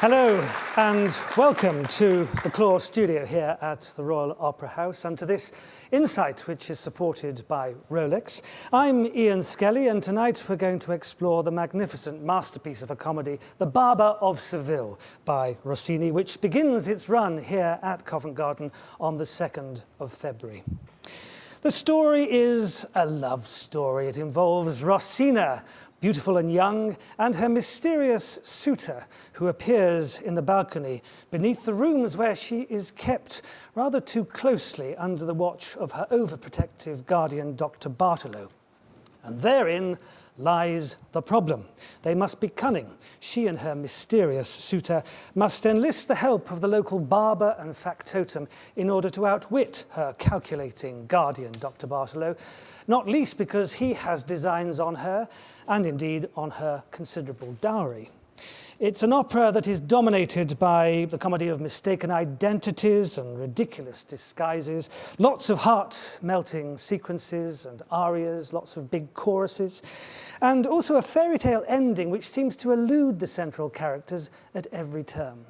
Hello and welcome to the Claw studio here at the Royal Opera House and to this Insight, which is supported by Rolex. I'm Ian Skelly and tonight we're going to explore the magnificent masterpiece of a comedy, The Barber of Seville by Rossini, which begins its run here at Covent Garden on the 2nd of February. The story is a love story. It involves Rossina, beautiful and young, and her mysterious suitor, who appears in the balcony beneath the rooms where she is kept rather too closely under the watch of her overprotective guardian, Dr. Bartolo. And therein lies the problem. They must be cunning. She and her mysterious suitor must enlist the help of the local barber and factotum in order to outwit her calculating guardian, Dr. Bartolo, not least because he has designs on her and indeed on her considerable dowry. It's an opera that is dominated by the comedy of mistaken identities and ridiculous disguises, lots of heart-melting sequences and arias, lots of big choruses, and also a fairy tale ending which seems to elude the central characters at every turn.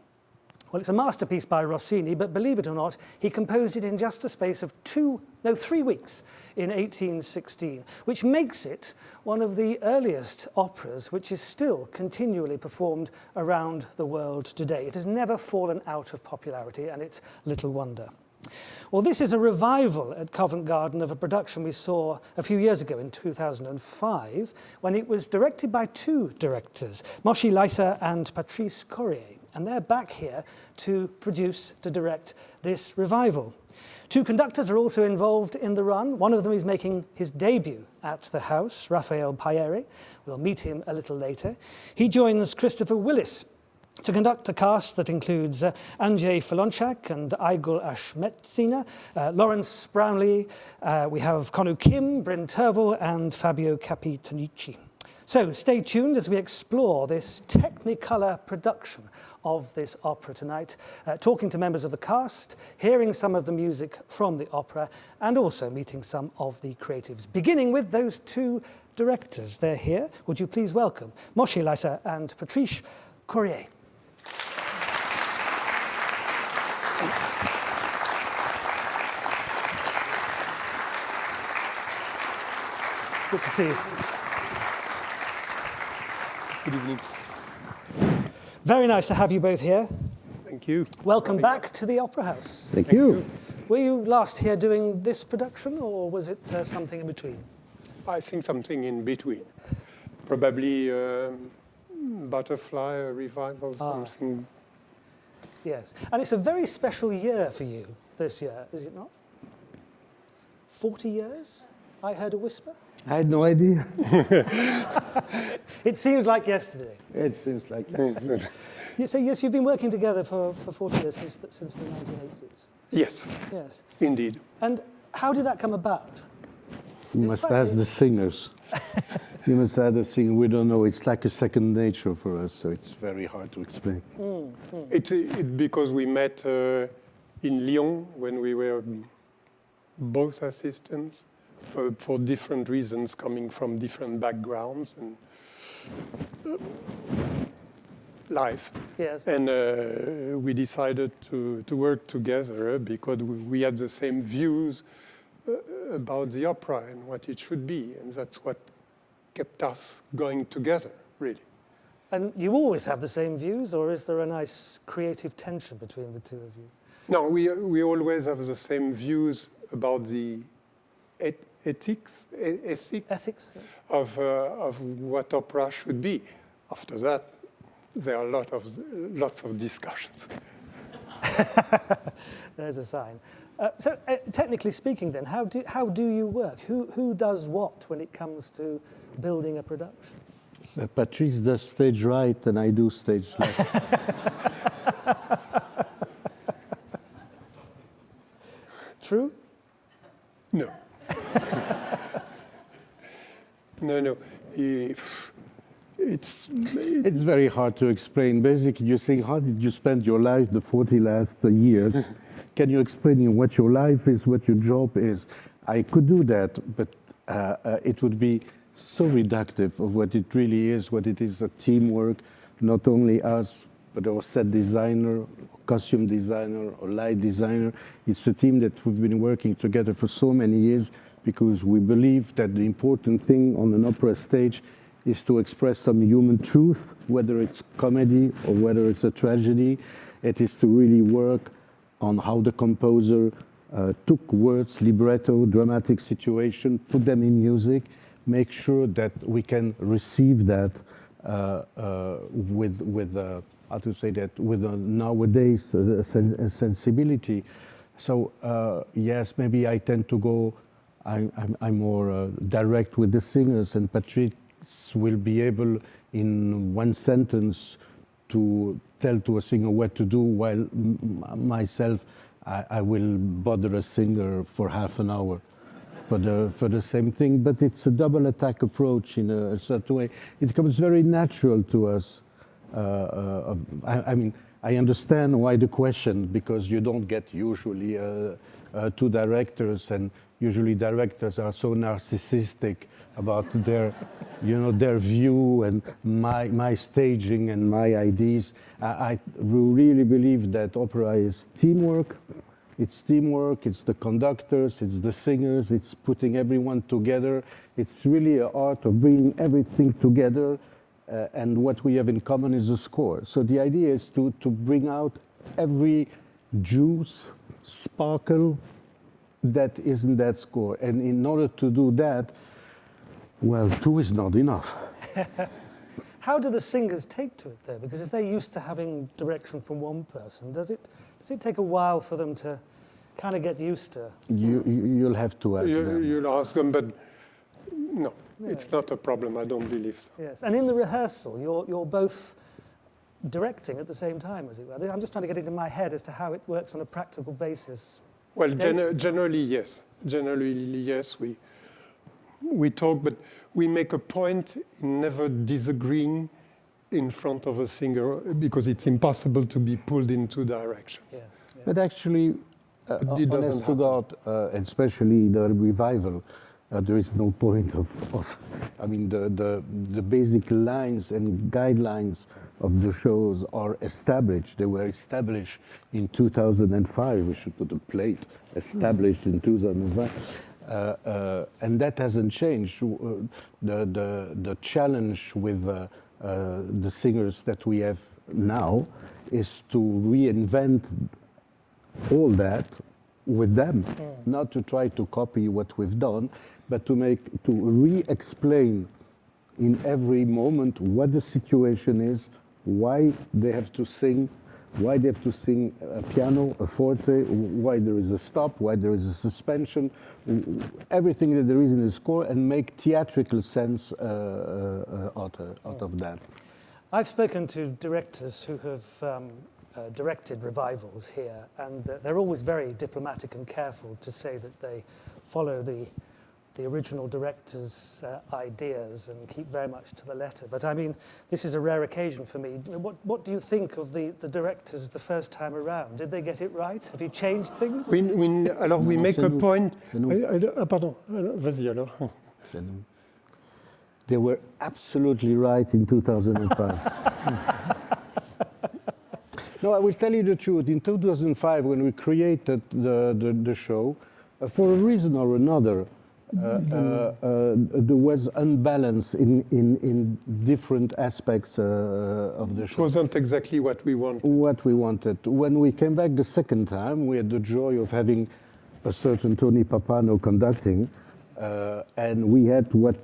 Well, it's a masterpiece by Rossini, but believe it or not, he composed it in just a space of 3 weeks in 1816, which makes it one of the earliest operas which is still continually performed around the world today. It has never fallen out of popularity, and it's little wonder. Well, this is a revival at Covent Garden of a production we saw a few years ago in 2005, when it was directed by two directors, Moshe Leisser and Patrice Courier. And they're back here to direct this revival. Two conductors are also involved in the run. One of them is making his debut at the house, Raphael Paere. We'll meet him a little later. He joins Christopher Willis to conduct a cast that includes Andrzej Filonczak and Igor Ashmetzina, Lawrence Brownlee, we have Konu Kim, Bryn Tervel, and Fabio Capitanici. So stay tuned as we explore this Technicolor production of this opera tonight, talking to members of the cast, hearing some of the music from the opera, and also meeting some of the creatives, beginning with those two directors. They're here. Would you please welcome Moshe Leisser and Patrice Courier. Good to see you. Good evening. Very nice to have you both here. Thank you. Welcome back to the Opera House. Thank you. Were you last here doing this production, or was it something in between? I think something in between. Probably Butterfly, a revival, something. Yes, and it's a very special year for you this year, is it not? 40 years, I heard a whisper. I had no idea. It seems like yesterday. It seems like So yes, you've been working together for 40 years, since the 1980s. Yes, Yes. indeed. And how did that come about? You must ask the singers. You must ask the singer. We don't know. It's like a second nature for us, so it's very hard to explain. It's because we met in Lyon when we were both assistants for different reasons, coming from different backgrounds and life. Yes. And we decided to work together because we had the same views about the opera and what it should be. And that's what kept us going together, really. And you always have the same views, or is there a nice creative tension between the two of you? No, we always have the same views about the ethics yeah. of what opera should be. After that, there are lots of discussions. There's a sign. So technically speaking then, how do you work? Who does what when it comes to building a production? Patrice does stage right, and I do stage left. True? No. No. It's very hard to explain. Basically, you're saying, how did you spend your life the 40 last years? Can you explain what your life is, what your job is? I could do that, but it would be so reductive of what it really is, what it is, a teamwork, not only us, but our set designer, costume designer, or light designer. It's a team that we've been working together for so many years because we believe that the important thing on an opera stage is to express some human truth, whether it's comedy or whether it's a tragedy. It is to really work on how the composer took words, libretto, dramatic situation, put them in music, make sure that we can receive that with how to say that, with a nowadays sensibility. So yes, maybe I tend to go, I'm more direct with the singers, and Patrice will be able in one sentence to tell to a singer what to do, while myself, I will bother a singer for half an hour for the same thing. But it's a double attack approach in a certain way. It comes very natural to us. I mean, I understand why the question, because you don't get usually two directors, and usually directors are so narcissistic about their, their view and my staging and my ideas. I really believe that opera is teamwork. It's teamwork, it's the conductors, it's the singers, it's putting everyone together. It's really an art of bringing everything together, and what we have in common is a score. So the idea is to bring out every juice, sparkle that is in that score. And in order to do that, well, two is not enough. How do the singers take to it, though? Because if they're used to having direction from one person, does it take a while for them to kind of get used to? You'll have to ask them. You'll ask them, but no, it's not a problem. I don't believe so. Yes, and in the rehearsal, you're both directing at the same time, as it were. I'm just trying to get it in my head as to how it works on a practical basis. Well, generally, yes. Generally, yes, we talk, but we make a point in never disagreeing in front of a singer, because it's impossible to be pulled in two directions. Yeah. But actually, honest to God, especially the revival, there is no point of I mean, the basic lines and guidelines of the shows are established. They were established in 2005. We should put a plate, established in 2005. And that hasn't changed. The challenge with the singers that we have now is to reinvent all that with them, not to try to copy what we've done, but to re-explain in every moment what the situation is, why they have to sing, a piano, a forte, why there is a stop, why there is a suspension, everything that there is in the score, and make theatrical sense out of that. I've spoken to directors who have directed revivals here, and they're always very diplomatic and careful to say that they follow the original director's ideas and keep very much to the letter. But I mean, this is a rare occasion for me. What do you think of the directors the first time around? Did they get it right? Have you changed things? Alors we make a point. Pardon, vas-y alors. They were absolutely right in 2005. No, I will tell you the truth. In 2005, when we created the show, for a reason or another, there was unbalance in different aspects of the show. It wasn't exactly what we wanted. When we came back the second time, we had the joy of having a certain Tony Papano conducting, and we had what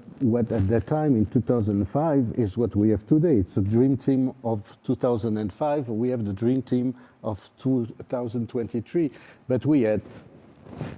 at that time in 2005 is what we have today. It's a dream team of 2005. We have the dream team of 2023. But we had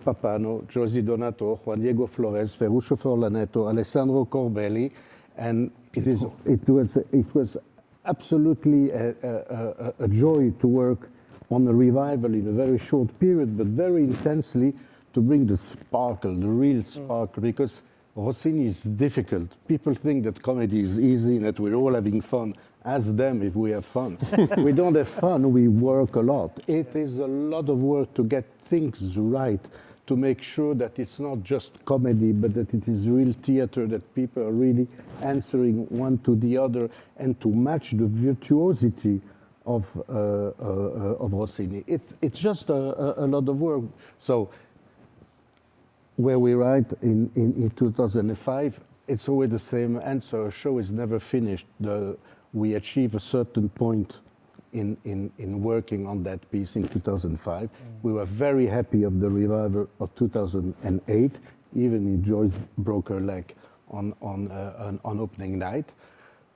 Papano, Josie Donato, Juan Diego Flores, Ferruccio Forlanetto, Alessandro Corbelli, and it was absolutely a joy to work on a revival in a very short period, but very intensely, to bring the sparkle, the real sparkle, because Rossini is difficult. People think that comedy is easy and that we're all having fun. Ask them if we have fun. We don't have fun, we work a lot. It is a lot of work to get things right, to make sure that it's not just comedy, but that it is real theater, that people are really answering one to the other, and to match the virtuosity of Rossini. It's just a lot of work. So where we write in 2005, it's always the same answer. A show is never finished. We achieve a certain point in working on that piece in 2005. We were very happy of the revival of 2008. Even Joyce broke her leg on opening night.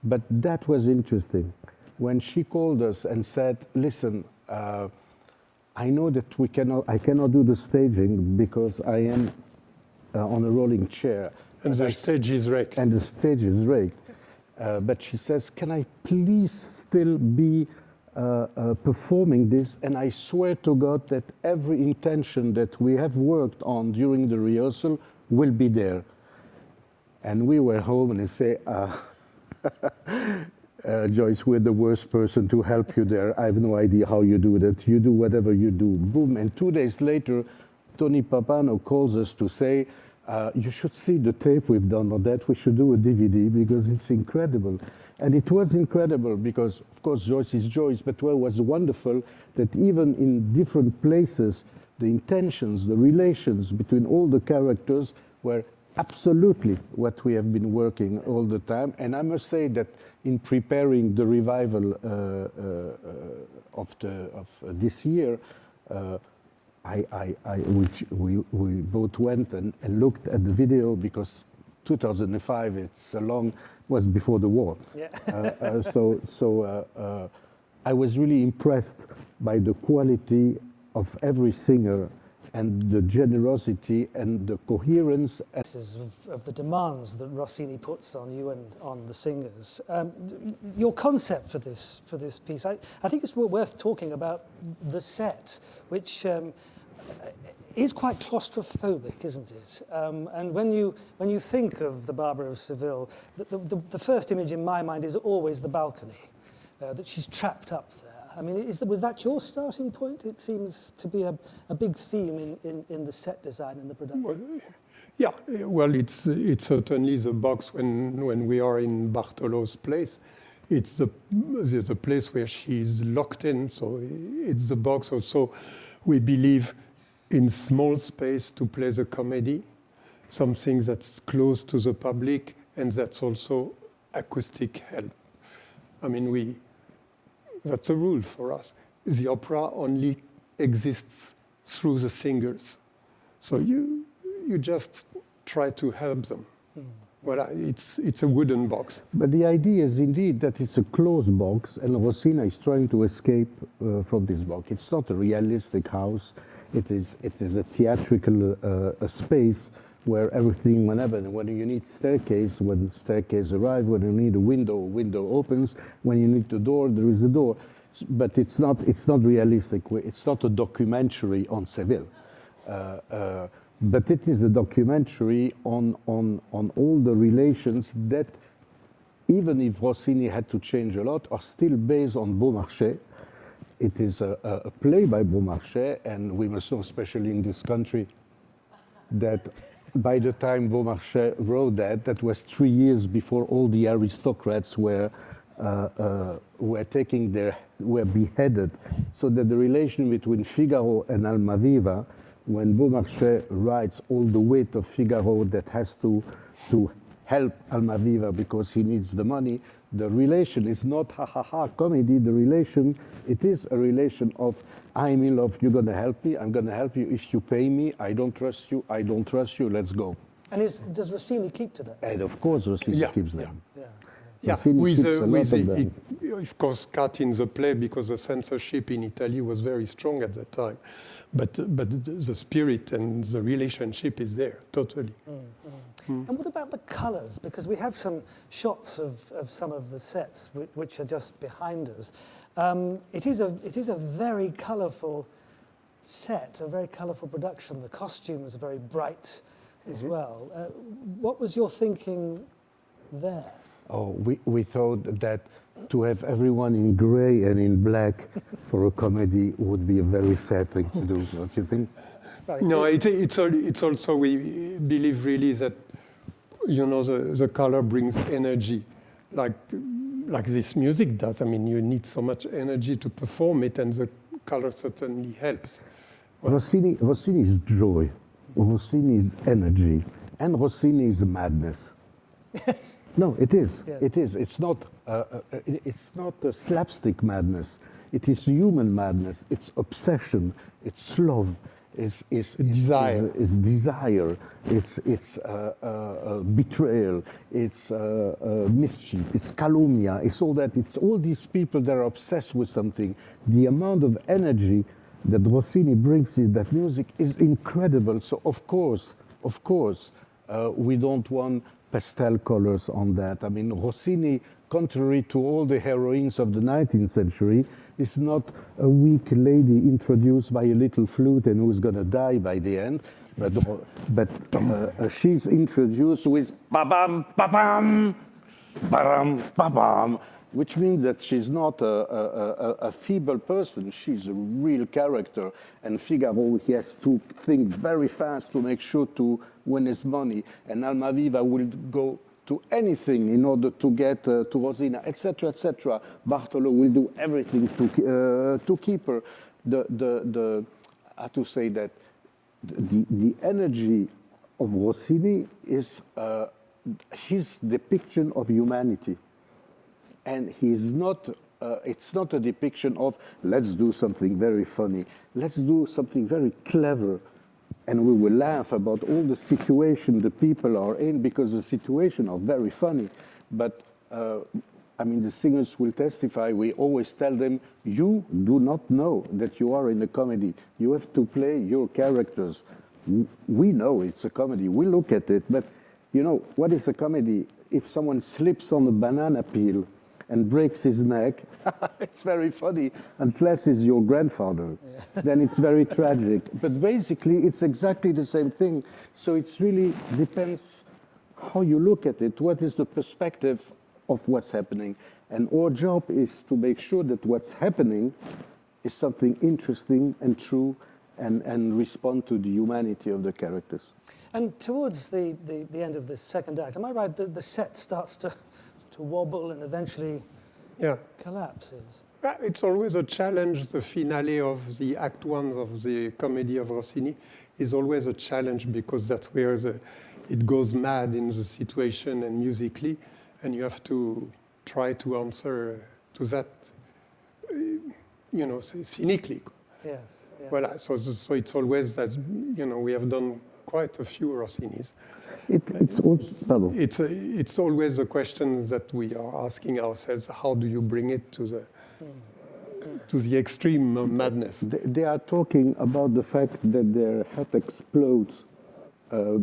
But that was interesting. When she called us and said, listen, I know that I cannot do the staging because I am on a rolling chair. And the stage is raked. And the stage is raked. But she says, can I please still be performing this? And I swear to God that every intention that we have worked on during the rehearsal will be there. And we were home and they say, Joyce, we're the worst person to help you there. I have no idea how you do that. You do whatever you do. Boom. And 2 days later, Tony Papano calls us to say, you should see the tape we've done on that. We should do a DVD because it's incredible. And it was incredible because, of course, Joyce is Joyce, but what was wonderful that even in different places, the intentions, the relations between all the characters were absolutely what we have been working all the time. And I must say that in preparing the revival of this year, we both went and looked at the video because 2005 was before the war. Yeah. I was really impressed by the quality of every singer and the generosity and the coherence. Of the demands that Rossini puts on you and on the singers. Your concept for this piece, I think it's worth talking about the set, which is quite claustrophobic, isn't it? And when you think of the Barber of Seville, the first image in my mind is always the balcony, that she's trapped up there. I mean, was that your starting point? It seems to be a big theme in the set design and the production. Well, yeah, well, it's certainly the box when we are in Bartolo's place. It's the place where she's locked in, so it's the box. Also, we believe in small space to play the comedy, something that's close to the public, and that's also acoustic help. I mean, that's a rule for us. The opera only exists through the singers. So you just try to help them. Well, it's a wooden box. But the idea is indeed that it's a closed box, and Rossini is trying to escape from this box. It's not a realistic house. It is a theatrical space where everything will happen. When you need staircase, when staircase arrive, when you need a window opens. When you need the door, there is a door. But it's not realistic. It's not a documentary on Seville. But it is a documentary on all the relations that, even if Rossini had to change a lot, are still based on Beaumarchais. It is a play by Beaumarchais, and we must know, especially in this country, that by the time Beaumarchais wrote that was 3 years before all the aristocrats were beheaded. So that the relation between Figaro and Almaviva, when Beaumarchais writes all the weight of Figaro that has to help Almaviva because he needs the money, the relation is not ha-ha-ha comedy. The relation, it is a relation of, I'm in love, you're going to help me, I'm going to help you. If you pay me, I don't trust you, I don't trust you, let's go. And does Rossini keep to that? And of course Rossini keeps them. Yeah, of course, cut in the play because the censorship in Italy was very strong at that time. But the spirit and the relationship is there, totally. And what about the colours? Because we have some shots of some of the sets which are just behind us. It is a very colourful set, a very colourful production. The costumes are very bright as well. What was your thinking there? Oh, we thought that to have everyone in grey and in black for a comedy would be a very sad thing to do, don't you think? No, it's also, we believe really that, the color brings energy. Like like this music does. I mean, you need so much energy to perform it, and the color certainly helps. Rossini is joy, Rossini is energy, and Rossini is madness. Yes. No, it is. Yeah. It is. It's not a slapstick madness. It is human madness. It's obsession. It's love. It's desire. It's desire. It's betrayal. It's mischief. It's calumnia. It's all that. It's all these people that are obsessed with something. The amount of energy that Rossini brings in that music is incredible. So of course, we don't want pastel colors on that. I mean, Rossini, contrary to all the heroines of the 19th century, is not a weak lady introduced by a little flute and who's going to die by the end. But she's introduced with ba-bam, ba-bam, ba-bam, ba-bam, which means that she's not a feeble person. She's a real character. And Figaro, he has to think very fast to make sure to win his money. And Almaviva will go to anything in order to get to Rosina, etc., etc. Bartolo will do everything to keep her. I have to say that the energy of Rossini is his depiction of humanity. And he's not, it's not a depiction of, let's do something very funny, let's do something very clever, and we will laugh about all the situation the people are in, because the situation are very funny. But, I mean, the singers will testify, we always tell them, you do not know that you are in a comedy. You have to play your characters. We know it's a comedy, we look at it, but, you know, what is a comedy? If someone slips on a banana peel and breaks his neck, it's very funny, unless it's your grandfather. Yeah. Then it's very tragic. But basically, it's exactly the same thing. So it really depends how you look at it, what is the perspective of what's happening. And our job is to make sure that what's happening is something interesting and true and respond to the humanity of the characters. And towards the end of the second act, am I right that the set starts to wobble and eventually collapses? It's always a challenge. The finale of the Act 1 of the comedy of Rossini is always a challenge, because that's where it goes mad in the situation and musically, and you have to try to answer to that, you know, cynically. Yes. Yeah. Well, so it's always that, you know, we have done quite a few Rossinis. It's always a question that we are asking ourselves: how do you bring it to the extreme of madness? They are talking about the fact that their head explodes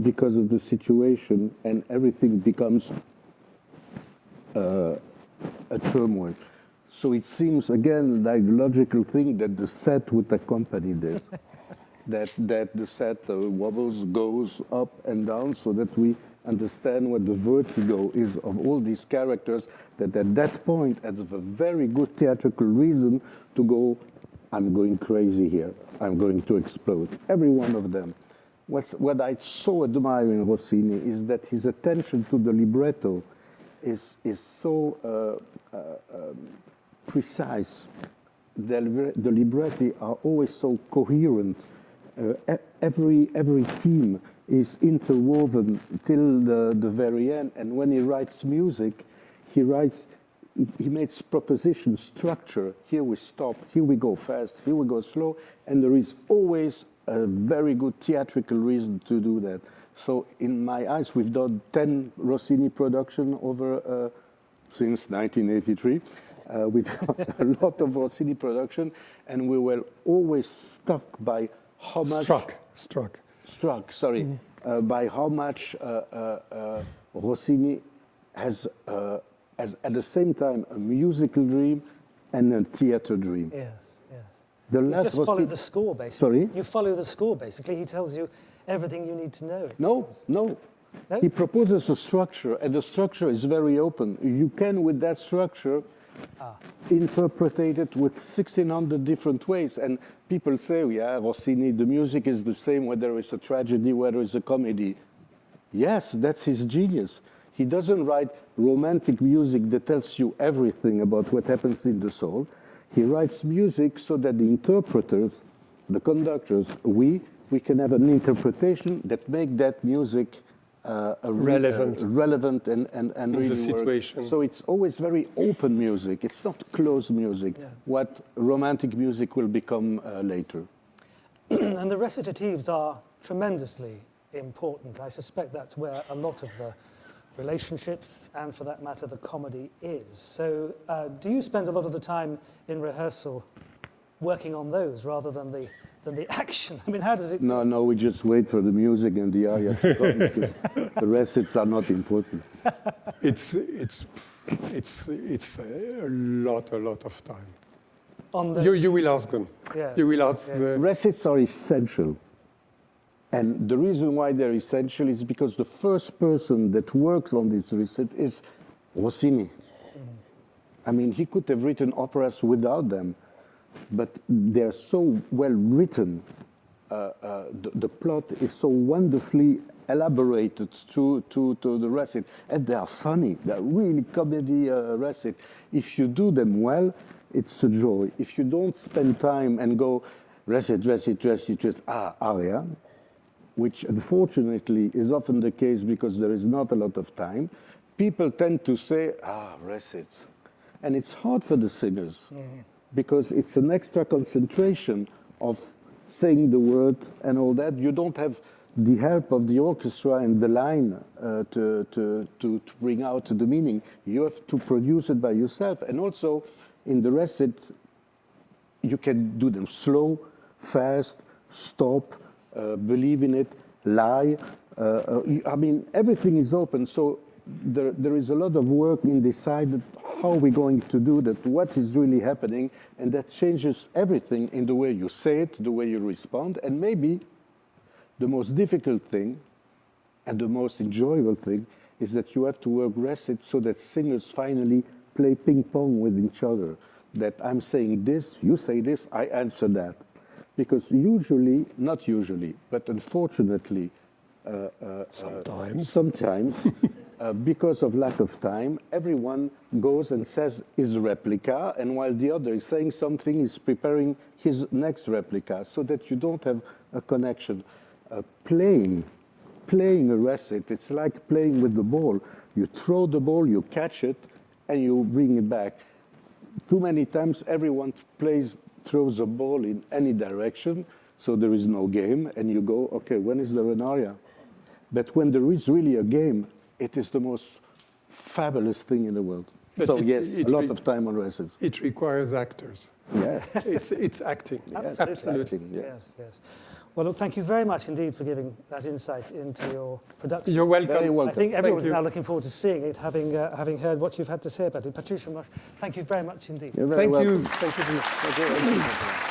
because of the situation, and everything becomes a turmoil. So it seems again like the logical thing that the set would accompany this. that the set wobbles, goes up and down, so that we understand what the vertigo is of all these characters, that at that point has a very good theatrical reason to go, I'm going crazy here, I'm going to explode. Every one of them. What I so admire in Rossini is that his attention to the libretto is so precise. The libretti are always so coherent. Every theme is interwoven till the very end. And when he writes music, he makes proposition, structure. Here we stop, here we go fast, here we go slow. And there is always a very good theatrical reason to do that. So in my eyes, we've done 10 Rossini production over since 1983. We've done a lot of Rossini production, and we were always struck by how much struck. Sorry, by how much Rossini has at the same time a musical dream and a theater dream. Yes. The You last just follow the score, basically. Sorry? You follow the score, basically. He tells you everything you need to know. No. He proposes a structure, and the structure is very open. You can, with that structure, interpret it with 1,600 different ways. And people say, yeah, Rossini, the music is the same whether it's a tragedy, whether it's a comedy. Yes, that's his genius. He doesn't write romantic music that tells you everything about what happens in the soul. He writes music so that the interpreters, the conductors, we can have an interpretation that make that music relevant and in really the situation. work. So it's always very open music. It's not closed music, what romantic music will become later. And the recitatives are tremendously important. I suspect that's where a lot of the relationships and, for that matter, the comedy is. So do you spend a lot of the time in rehearsal working on those rather than the action? I mean, how does it... No, we just wait for the music and the aria to come. The recits are not important. It's a lot of time. On the... You will ask them. Yeah. You will ask the... Recits are essential. And the reason why they're essential is because the first person that works on this recit is Rossini. I mean, he could have written operas without them, but they're so well written. The plot is so wonderfully elaborated to the recit, and they are funny. They're really comedy recit. If you do them well, it's a joy. If you don't spend time and go recit, aria, which unfortunately is often the case because there is not a lot of time, people tend to say, recits. And it's hard for the singers because it's an extra concentration of saying the word and all that. You don't have the help of the orchestra and the line to bring out the meaning. You have to produce it by yourself. And also in the recit, you can do them slow, fast, stop, believe in it, lie. I mean, everything is open. So there is a lot of work in deciding how we're going to do that, what is really happening, and that changes everything in the way you say it, the way you respond, and maybe the most difficult thing and the most enjoyable thing is that you have to work recit so that singers finally play ping pong with each other. That I'm saying this, you say this, I answer that. Because usually, not usually, but unfortunately, sometimes because of lack of time, everyone goes and says his replica, and while the other is saying something, he's preparing his next replica, so that you don't have a connection. Playing a recit, it's like playing with the ball. You throw the ball, you catch it, and you bring it back. Too many times, everyone throws a ball in any direction, so there is no game, and you go, okay, when is there an aria? But when there is really a game, it is the most fabulous thing in the world. But so yes, a lot of time on recits. It requires actors. Yeah. It's acting. Yes, Absolutely. acting, yes. Yes, yes. Well, look, thank you very much indeed for giving that insight into your production. You're welcome. Very welcome. I think everyone's you. now looking forward to seeing it, having heard what you've had to say about it. Patricia, thank you very much indeed. You're very Thank welcome. you. Thank you very much.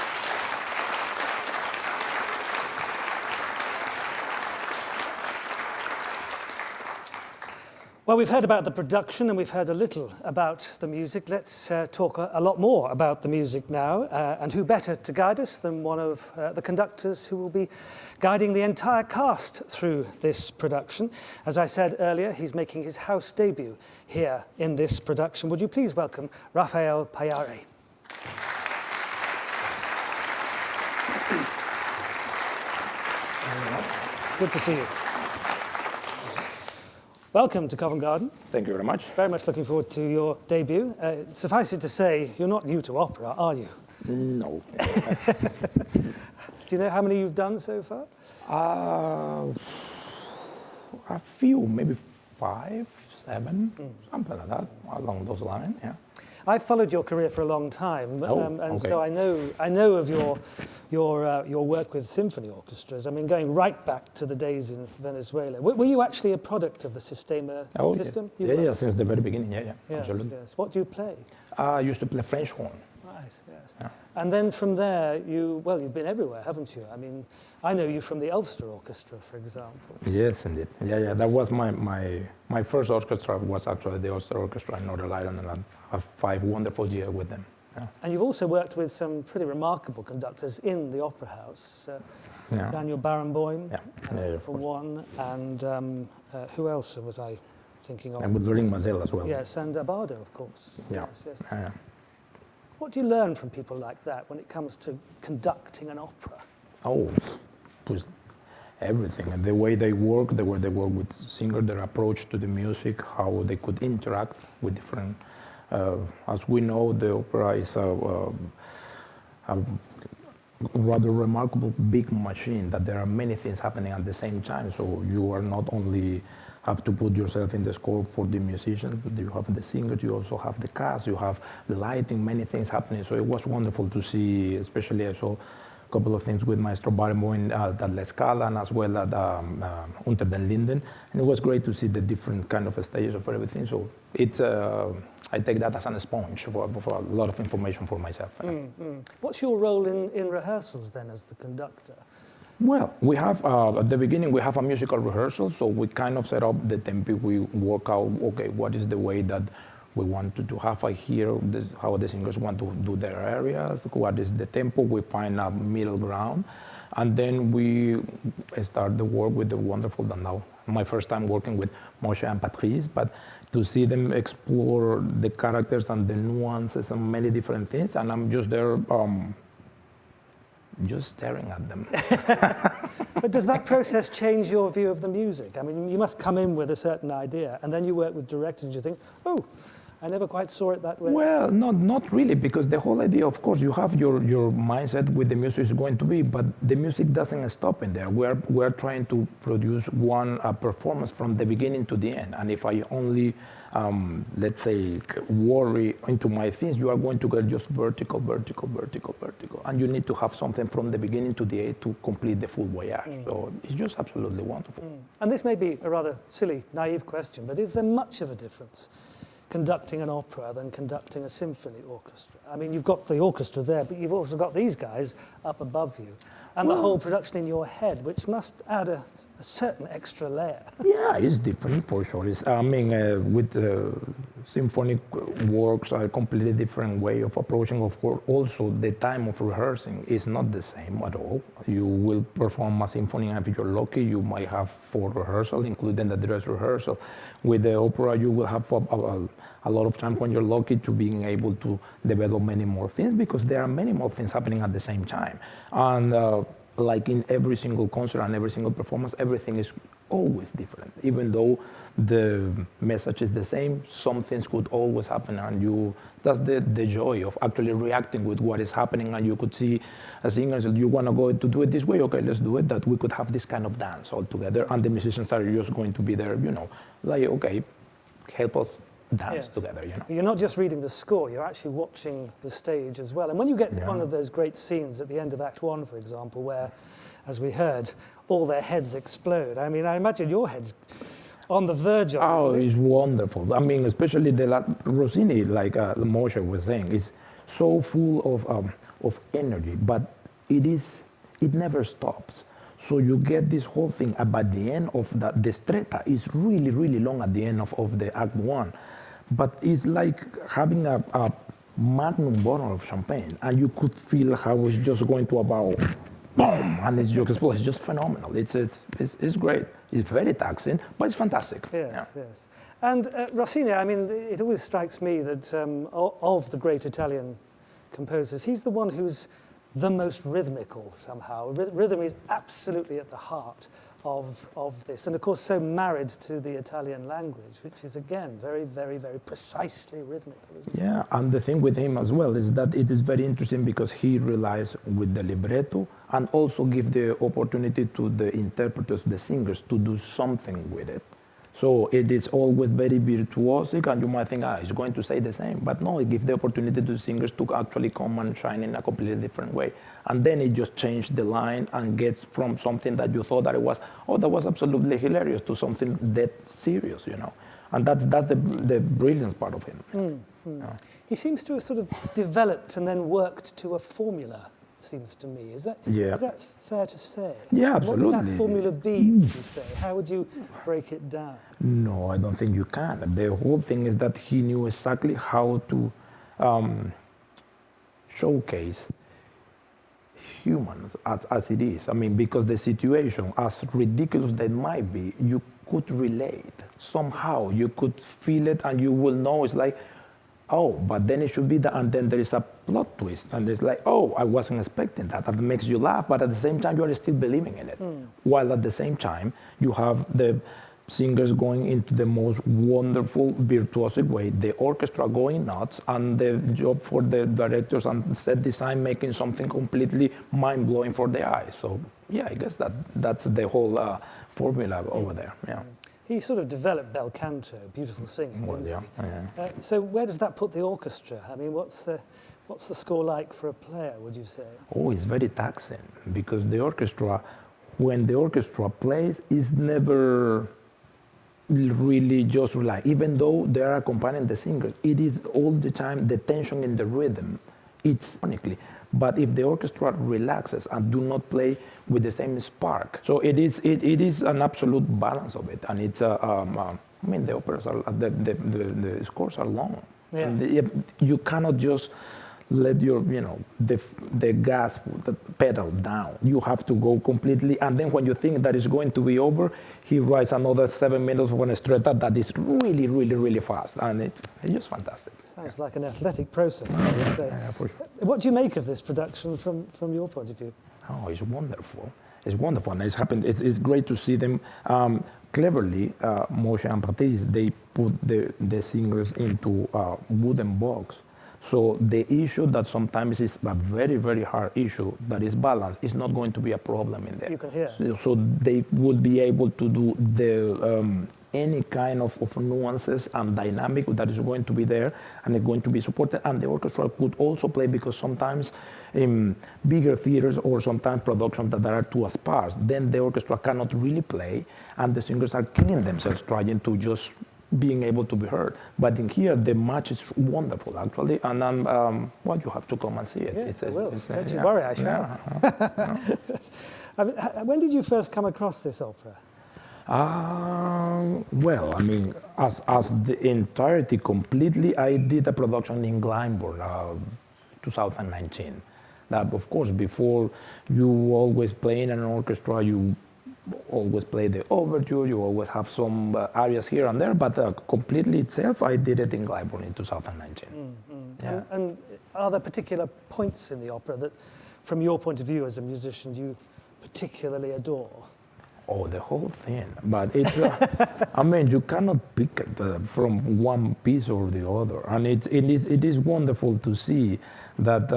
Well, we've heard about the production and we've heard a little about the music. Let's talk a lot more about the music now. And who better to guide us than one of the conductors who will be guiding the entire cast through this production. As I said earlier, he's making his house debut here in this production. Would you please welcome Raphael Payare? Good to see you. Welcome to Covent Garden. Thank you very much. Very much looking forward to your debut. Suffice it to say, you're not new to opera, are you? No. Do you know how many you've done so far? A few, maybe 5, 7, something like that, along those lines. Yeah. I've followed your career for a long time, and okay. so I know of your work with symphony orchestras. I mean, going right back to the days in Venezuela. Were you actually a product of the Sistema system? Yeah. Yeah, since the very beginning. Yeah, absolutely. Yes. What do you play? I used to play French horn. Right. Yes. Yeah. And then from there, you've been everywhere, haven't you? I mean, I know you from the Ulster Orchestra, for example. Yes, indeed. Yeah. That was my first orchestra was actually the Ulster Orchestra in Northern Ireland, and I have 5 wonderful years with them. Yeah. And you've also worked with some pretty remarkable conductors in the Opera House. Daniel Barenboim, for one, and who else was I thinking of. And with learning Mazel as well. Yes, and Barber, of course. Yeah. Yes, yes. Yeah. What do you learn from people like that when it comes to conducting an opera? Oh, pues everything. And the way they work, the way they work with singers, their approach to the music, how they could interact with different. As we know, the opera is a rather remarkable big machine, that there are many things happening at the same time. So you are not only have to put yourself in the score for the musicians, but you have the singers, you also have the cast, you have the lighting, many things happening. So it was wonderful to see, especially I saw a couple of things with Maestro Barber in at La Scala and as well at Unter den Linden. And it was great to see the different kind of stages of everything. So it's, I take that as a sponge for a lot of information for myself. What's your role in rehearsals then as the conductor? Well, we have, at the beginning, we have a musical rehearsal, so we kind of set up the tempo. We work out, okay, what is the way that we want to have. I hear how the singers want to do their areas, what is the tempo. We find a middle ground, and then we start the work with the wonderful, and now my first time working with Moshe and Patrice, but to see them explore the characters and the nuances and many different things, and I'm just there, just staring at them. But does that process change your view of the music? I mean, you must come in with a certain idea, and then you work with directors and you think, oh, I never quite saw it that way. Well, not really, because the whole idea, of course, you have your mindset with the music is going to be, but the music doesn't stop in there. We're trying to produce one performance from the beginning to the end. And if I only, let's say, worry into my things, you are going to get just vertical. And you need to have something from the beginning to the end to complete the full voyage. So it's just absolutely wonderful. And this may be a rather silly, naive question, but is there much of a difference conducting an opera than conducting a symphony orchestra? I mean, you've got the orchestra there, but you've also got these guys up above you, and the whole production in your head, which must add a certain extra layer. Yeah, it's different for sure. I mean, with symphonic works, a completely different way of approaching. Of course, also the time of rehearsing is not the same at all. You will perform a symphony, and if you're lucky, you might have 4 rehearsals, including the dress rehearsal. With the opera, you will have a lot of time when you're lucky to being able to develop many more things, because there are many more things happening at the same time. And like in every single concert and every single performance, everything is always different. Even though the message is the same, some things could always happen, and that's the joy of actually reacting with what is happening. And you could see a singer say, you want to go to do it this way? Okay, let's do it. That we could have this kind of dance all together, and the musicians are just going to be there, like, okay, help us dance together, You're not just reading the score, you're actually watching the stage as well. And when you get one of those great scenes at the end of Act 1, for example, where, as we heard, all their heads explode. I mean, I imagine your head's on the verge of it. Oh, it's wonderful. I mean, especially Rossini, like Moshe was saying, is so full of energy, but it never stops. So you get this whole thing, but the end of the stretta is really, really long at the end of the Act 1. But it's like having a magnum bottle of champagne, and you could feel how it's just going to about boom, and it's just explode. It's just phenomenal. It's great. It's very taxing, but it's fantastic. Yes. And Rossini, I mean, it always strikes me that of the great Italian composers, he's the one who's the most rhythmical somehow. Rhythm is absolutely at the heart of this, and of course so married to the Italian language, which is again very, very, very precisely rhythmical, isn't it? Yeah, and the thing with him as well is that it is very interesting because he relies with the libretto and also give the opportunity to the interpreters, the singers, to do something with it. So it is always very virtuosic, and you might think, he's going to say the same. But no, it gives the opportunity to singers to actually come and shine in a completely different way. And then it just changed the line and gets from something that you thought that it was, that was absolutely hilarious, to something that serious, And that's the brilliance part of him. He seems to have sort of developed and then worked to a formula, seems to me. Is that fair to say? Yeah, absolutely. What would that formula be, would you say? How would you break it down? No, I don't think you can. The whole thing is that he knew exactly how to showcase humans as it is. I mean, because the situation, as ridiculous that might be, you could relate. Somehow you could feel it and you will know it's like, oh, but then it should be that, and then there is a plot twist, and it's like, oh, I wasn't expecting that. And it makes you laugh, but at the same time, you are still believing in it. While at the same time, you have the singers going into the most wonderful, virtuosic way, the orchestra going nuts, and the job for the directors and set design making something completely mind-blowing for the eyes. So, yeah, I guess that's the whole formula over there, yeah. He sort of developed bel canto, beautiful singing. Well, didn't yeah, he? yeah. So where does that put the orchestra? I mean, what's the score like for a player, would you say? Oh, it's very taxing because the orchestra, when the orchestra plays, is never really just relaxed. Even though they are accompanying the singers, it is all the time the tension in the rhythm. It's phonically. But if the orchestra relaxes and do not play with the same spark, so it is an absolute balance of it. And it's I mean, the operas are the scores are long. Yeah. And you cannot just let your the gas, the pedal down. You have to go completely, and then when you think that it's going to be over, he writes another 7 minutes of an stretta that is really, really, really fast, and it's just fantastic. Sounds like an athletic process, I would say. Yeah, for sure. What do you make of this production from your point of view? Oh, it's wonderful. It's wonderful, and it's happened. It's great to see them cleverly. Moshe and Patrice, they put the singers into wooden box. So the issue that sometimes is a very, very hard issue that is balance is not going to be a problem in there. You can hear. So they would be able to do the any kind of nuances and dynamic that is going to be there and it's going to be supported. And the orchestra could also play because sometimes in bigger theaters or sometimes productions that are too sparse, then the orchestra cannot really play and the singers are killing themselves trying to just being able to be heard. But in here, the match is wonderful, actually, and well, you have to come and see it. Yes, I will. Don't you yeah, worry, I shall. Yeah, I mean, when did you first come across this opera? Well, I mean, as the entirety completely, I did a production in Glyndebourne, 2019. That, of course, before you always play in an orchestra, you always play the overture, you always have some areas here and there, but completely itself, I did it in Glyndebourne in 2019. Yeah. And are there particular points in the opera that, from your point of view as a musician, you particularly adore? Oh, the whole thing. But it's, I mean, you cannot pick it from one piece or the other. And it is wonderful to see that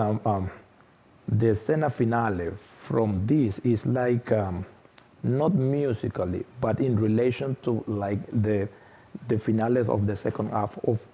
the scena finale from this is like, not musically, but in relation to like the finales of the second half of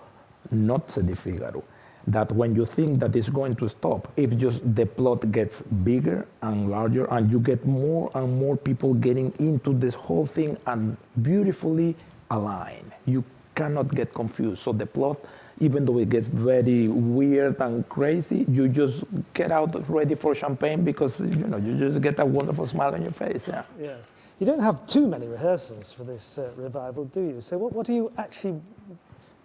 Nozze di Figaro. That when you think that it's going to stop, if just the plot gets bigger and larger and you get more and more people getting into this whole thing and beautifully aligned, you cannot get confused. So the plot, even though it gets very weird and crazy, you just get out ready for champagne because you just get a wonderful smile on your face. Yeah. Yes. You don't have too many rehearsals for this revival, do you? So what are you actually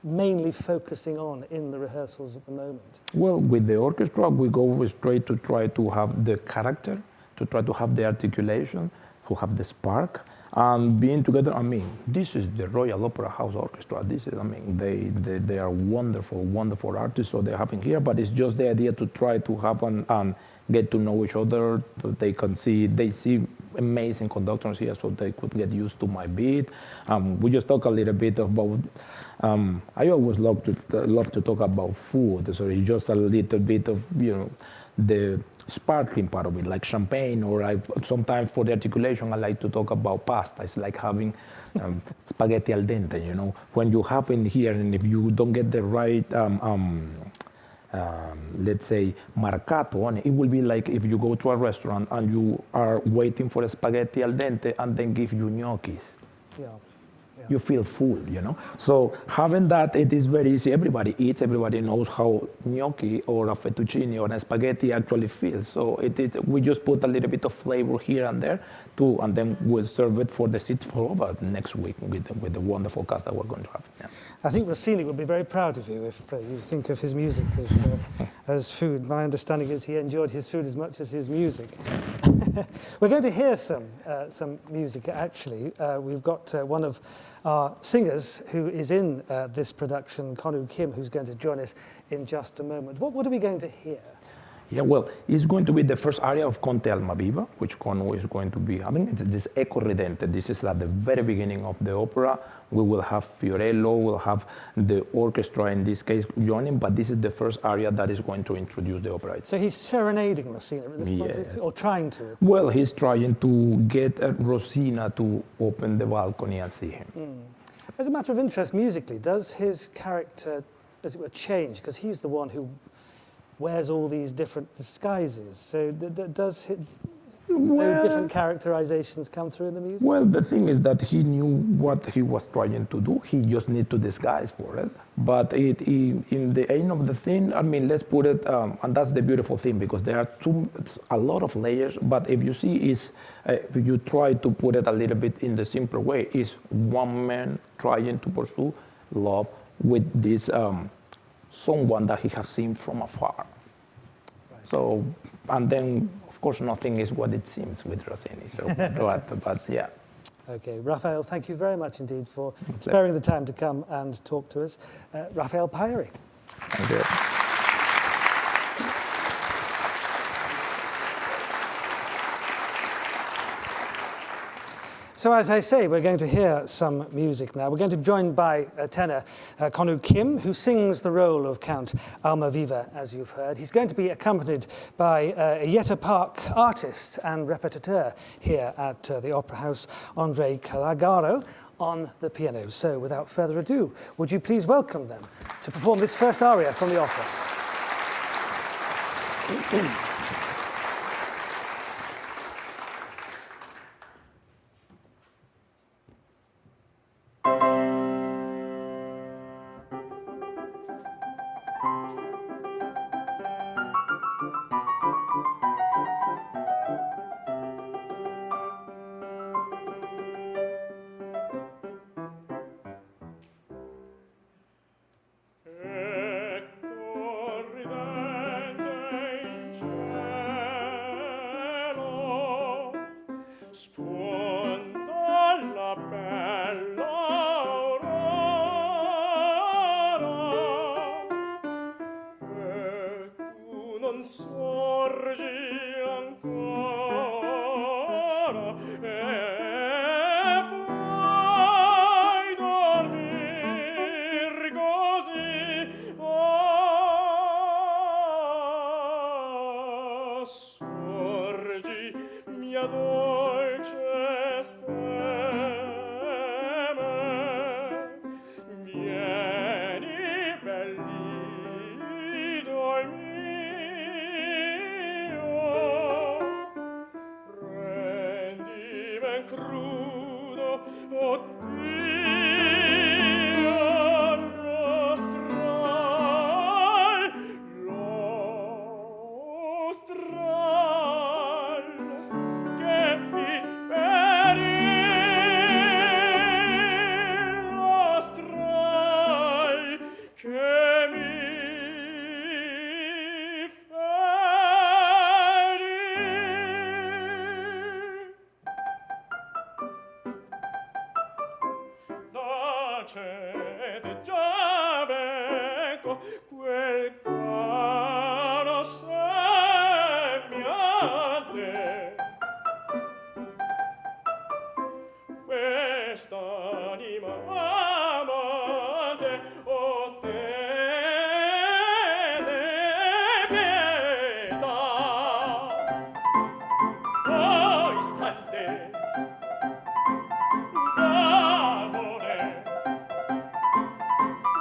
mainly focusing on in the rehearsals at the moment? Well, with the orchestra, we go straight to try to have the character, to try to have the articulation, to have the spark, and being together. I mean, this is the Royal Opera House Orchestra. This is, I mean, they are wonderful, wonderful artists, so they're having here, but it's just the idea to try to have and get to know each other, so they see amazing conductors here, so they could get used to my beat. We just talk a little bit about, I always love to talk about food, so it's just a little bit of, the sparkling part of it, like champagne, or sometimes for the articulation, I like to talk about pasta. It's like having spaghetti al dente, When you have in here, and if you don't get the right, let's say, marcato on it, it will be like if you go to a restaurant and you are waiting for a spaghetti al dente and then give you gnocchis. Yeah. You feel full, So having that, it is very easy. Everybody eats, everybody knows how gnocchi or a fettuccine or a spaghetti actually feels. So we just put a little bit of flavor here and there too, and then we'll serve it for the sit prova next week with the wonderful cast that we're going to have. Yeah. I think Rossini would be very proud of you if you think of his music as as food. My understanding is he enjoyed his food as much as his music. We're going to hear some music, actually. We've got one of our singers who is in this production, Konu Kim, who's going to join us in just a moment. What are we going to hear? Yeah, well, it's going to be the first aria of Conte Almaviva, which Konu is going to be having. It's this Eco Ridente. This is at the very beginning of the opera. We will have Fiorello, we'll have the orchestra in this case joining, but this is the first aria that is going to introduce the opera. So he's serenading Rossini at this point, Yes. or trying to? Well, he's trying to get Rossina to open the balcony and see him. As a matter of interest, musically, does his character, as it were, change? Because he's the one who wears all these different disguises. So does those different characterizations come through in the music? Well, the thing is that he knew what he was trying to do. He just need to disguise for it. But in the end of the thing, I mean, let's put it, and that's the beautiful thing, because there are a lot of layers. But if you see, if you try to put it a little bit in the simpler way, is one man trying to pursue love with this someone that he has seen from afar. Right. So, and then, of course, nothing is what it seems with Rossini. So, but yeah. Okay, Raphael, thank you very much indeed for sparing the time to come and talk to us. Raphael Pairi. Thank you. So as I say, we're going to hear some music now. We're going to be joined by tenor Konu Kim, who sings the role of Count Almaviva, as you've heard. He's going to be accompanied by a Yetta Park artist and repetiteur here at the Opera House, Andre Calagaro, on the piano. So without further ado, would you please welcome them to perform this first aria from the opera?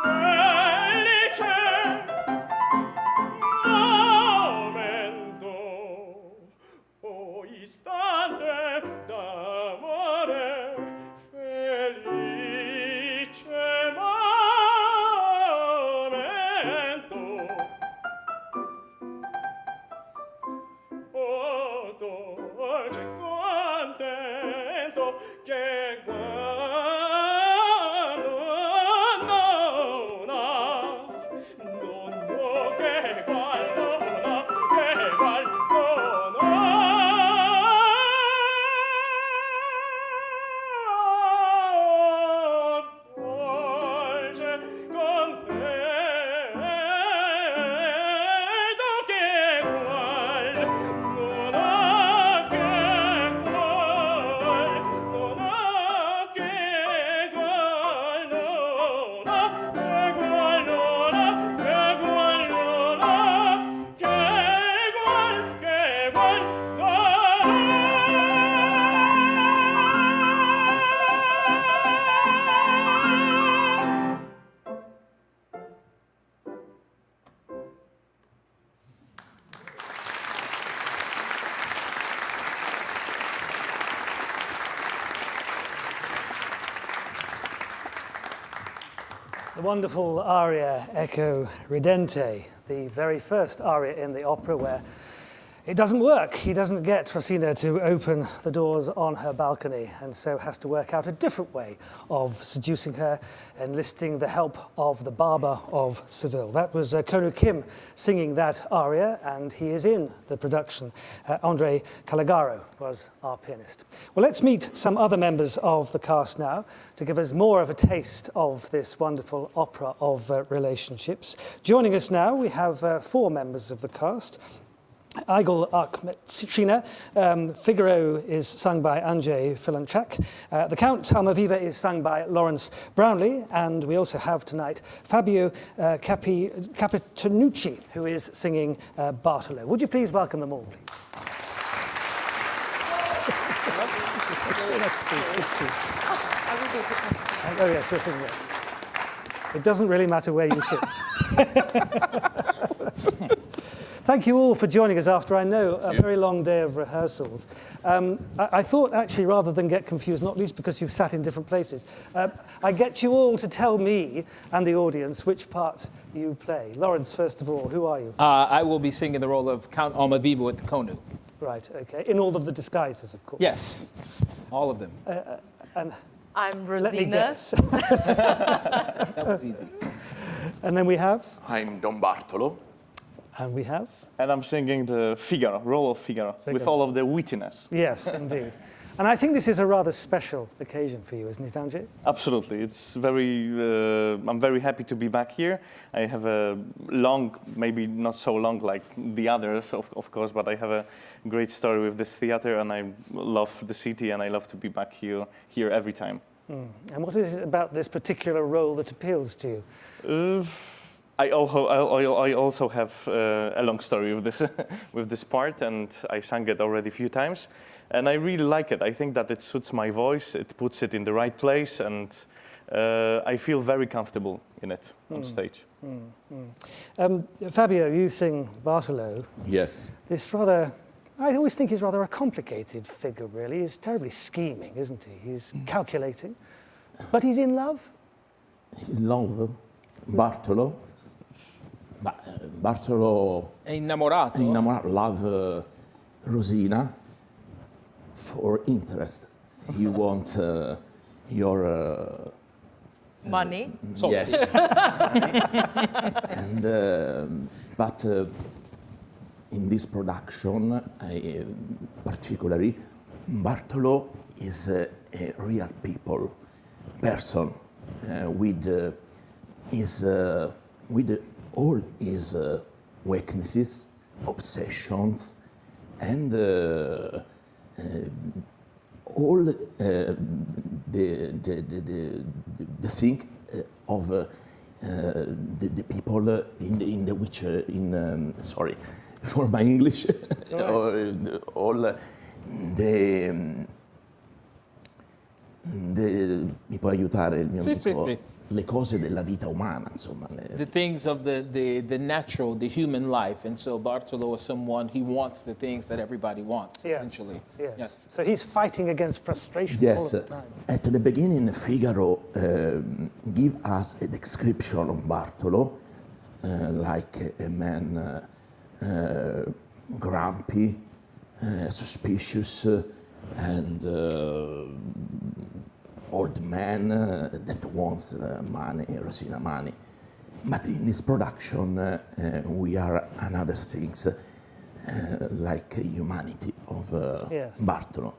Felice The wonderful aria Echo Ridente, the very first aria in the opera where it doesn't work. He doesn't get Rossini to open the doors on her balcony, and so has to work out a different way of seducing her, enlisting the help of the Barber of Seville. That was Konu Kim singing that aria, and he is in the production. Andre Caligaro was our pianist. Well, let's meet some other members of the cast now to give us more of a taste of this wonderful opera of relationships. Joining us now, we have 4 members of the cast. Igor Arkmetrina, Figaro is sung by Andrzej Filanczak. The Count Almaviva is sung by Lawrence Brownlee, and we also have tonight Fabio Capitanucci, who is singing Bartolo. Would you please welcome them all, please? Oh yes, we're singing it. It doesn't really matter where you sit. Thank you all for joining us after, I know, a very long day of rehearsals. I thought, actually, rather than get confused, not least because you've sat in different places, I get you all to tell me and the audience which part you play. Lawrence, first of all, who are you? I will be singing the role of Count Almaviva with the Konu. Right, okay. In all of the disguises, of course. Yes, all of them. And I'm Rossini. let me guess. That was easy. And then we have? I'm Don Bartolo. And we have? And I'm singing the Figaro, role of Figaro, with all of the wittiness. Yes, indeed. And I think this is a rather special occasion for you, isn't it, Andrzej? Absolutely. It's very, I'm very happy to be back here. I have a long, maybe not so long like the others, of course, but I have a great story with this theater, and I love the city, and I love to be back here every time. And what is it about this particular role that appeals to you? I also have a long story with this with this part, and I sang it already a few times, and I really like it. I think that it suits my voice, it puts it in the right place, and I feel very comfortable in it on stage. Fabio, you sing Bartolo. Yes. This rather, I always think he's rather a complicated figure, really. He's terribly scheming, isn't he? He's calculating, but he's in love. In love, Bartolo. Bartolo È innamorato. love Rosina for interest. He wants your Money. yes. And but in this production, particularly, Bartolo is a real person with all his weaknesses, obsessions, and all the thing of the people in the which sorry for my English all the mi puoi aiutare il mio amico? Sì. Le cose della vita umana, insomma. The things of the natural, the human life. And so Bartolo is someone, he wants the things that everybody wants, essentially. Yes. So he's fighting against frustration Yes. all of the time. At the beginning, Figaro give us a description of Bartolo, like a man grumpy, suspicious, and old man that wants money, Rosina money. But in this production, we are another things, like humanity of Bartolo,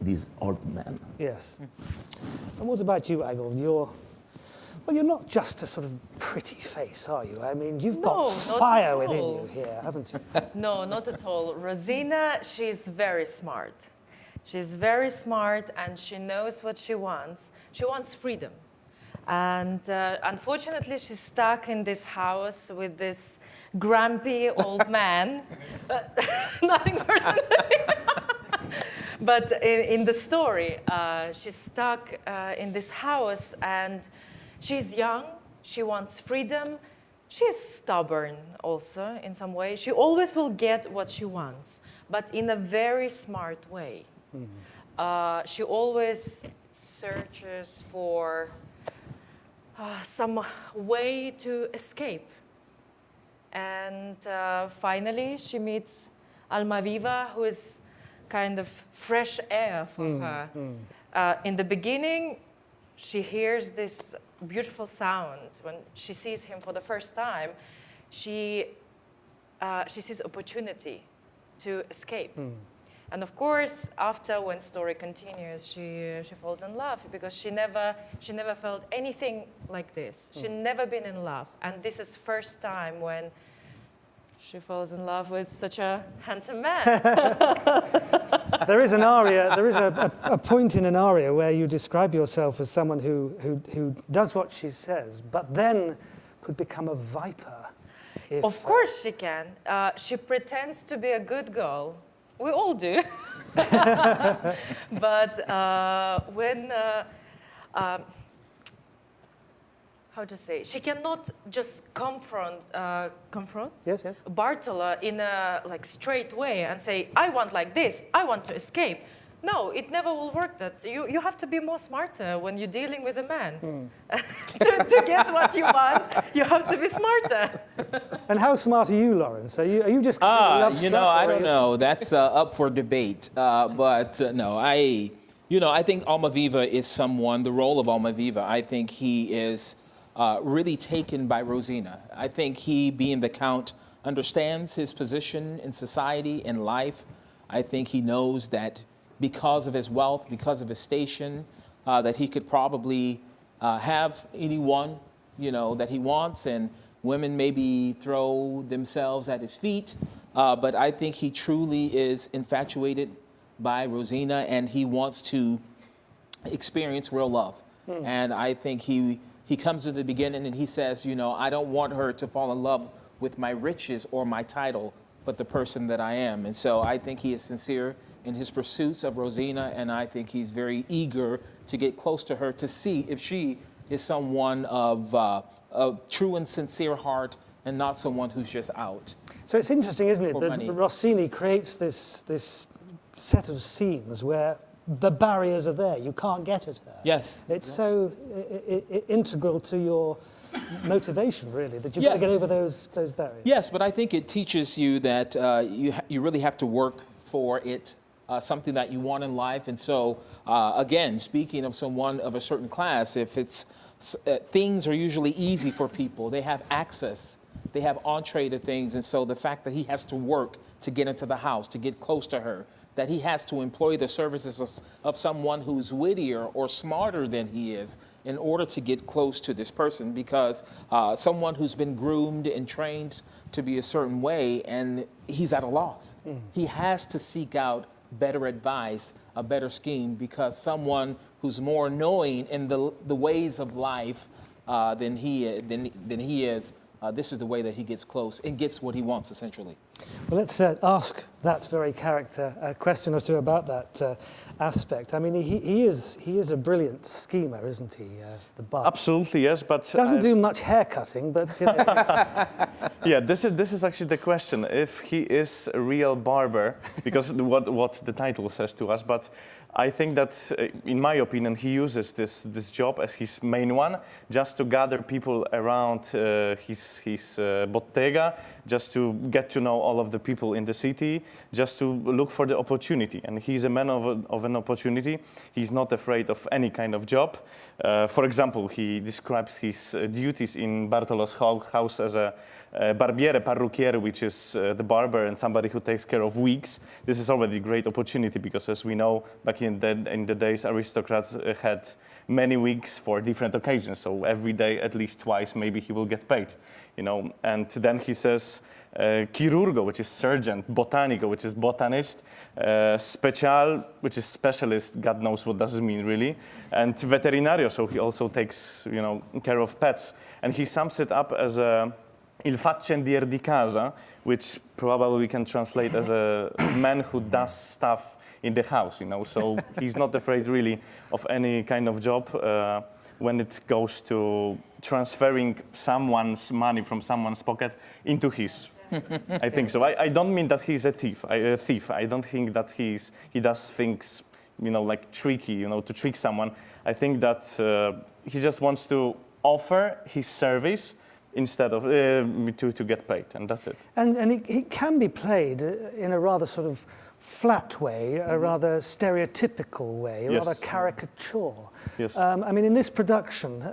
this old man. Yes. And what about you, Igor? You're not just a sort of pretty face, are you? I mean, you've got fire within you here, haven't you? No, not at all. Rosina, she's very smart. She's very smart, and she knows what she wants. She wants freedom. And unfortunately, she's stuck in this house with this grumpy old man. Nothing personal. But in the story, she's stuck in this house, and she's young. She wants freedom. She's stubborn also in some way. She always will get what she wants, but in a very smart way. She always searches for some way to escape. And finally, she meets Almaviva, who is kind of fresh air for her. In the beginning, she hears this beautiful sound. When she sees him for the first time, she sees opportunity to escape. And of course, after, when story continues, she falls in love, because she never felt anything like this. She'd never been in love, and this is first time when she falls in love with such a handsome man. There is an aria. There is a point in an aria where you describe yourself as someone who does what she says, but then could become a viper. If, of course she can. She pretends to be a good girl. We all do. But when, how to say, she cannot just confront yes, yes. Bartola in a straight way and say, I want like this, I want to escape. No, it never will work. That you have to be more smarter when you're dealing with a man. to get what you want, you have to be smarter. And how smart are you, Lawrence? Are you just love-struck, I don't know. That's up for debate. But no, I think Almaviva is someone. The role of Almaviva, I think he is really taken by Rosina. I think he, being the Count, understands his position in society, in life. I think he knows that because of his wealth, because of his station, that he could probably have anyone, that he wants, and women maybe throw themselves at his feet. But I think he truly is infatuated by Rosina, and he wants to experience real love. And I think he comes to the beginning and he says, I don't want her to fall in love with my riches or my title, but the person that I am. And so I think he is sincere in his pursuits of Rosina, and I think he's very eager to get close to her to see if she is someone of a true and sincere heart and not someone who's just out. So it's interesting, isn't it, For that money. Rossini creates this set of scenes where the barriers are there. You can't get at her. Yes. It's so integral to your motivation, really, that you've got to get over those barriers. Yes, but I think it teaches you that you really have to work for it, something that you want in life. And so, again, speaking of someone of a certain class, if it's things are usually easy for people, they have access, they have entree to things. And so the fact that he has to work to get into the house, to get close to her, that he has to employ the services of someone who's wittier or smarter than he is in order to get close to this person, because someone who's been groomed and trained to be a certain way, and he's at a loss. He has to seek out better advice, a better scheme, because someone who's more knowing in the ways of life than he is, this is the way that he gets close and gets what he wants, essentially. Well, let's ask that very character a question or two about that aspect. I mean, he is a brilliant schemer, isn't he, the Barber? Absolutely, yes, but Doesn't do much hair cutting, but yeah, this is actually the question. If he is a real barber, because what the title says to us, but I think that, in my opinion, he uses this job as his main one, just to gather people around his bottega, just to get to know all of the people in the city, just to look for the opportunity. And he's a man of an opportunity. He's not afraid of any kind of job. For example, he describes his duties in Bartolo's house as a barbiere, parrucchiere, which is the barber and somebody who takes care of wigs. This is already a great opportunity because, as we know, back in the days, aristocrats had many wigs for different occasions. So every day, at least twice, maybe he will get paid, And then he says, chirurgo, which is surgeon, botanico, which is botanist, special, which is specialist, God knows what does it mean really, and veterinario, so he also takes, care of pets. And he sums it up as il faccendier di casa, which probably we can translate as a man who does stuff in the house, So he's not afraid really of any kind of job when it goes to transferring someone's money from someone's pocket into his. I think so. I don't mean that he's a thief. I don't think that he does things, like tricky, to trick someone. I think that he just wants to offer his service instead of to get paid, and that's it. And it can be played in a rather sort of flat way, a rather stereotypical way, a Yes. rather caricature. Yes. I mean, in this production,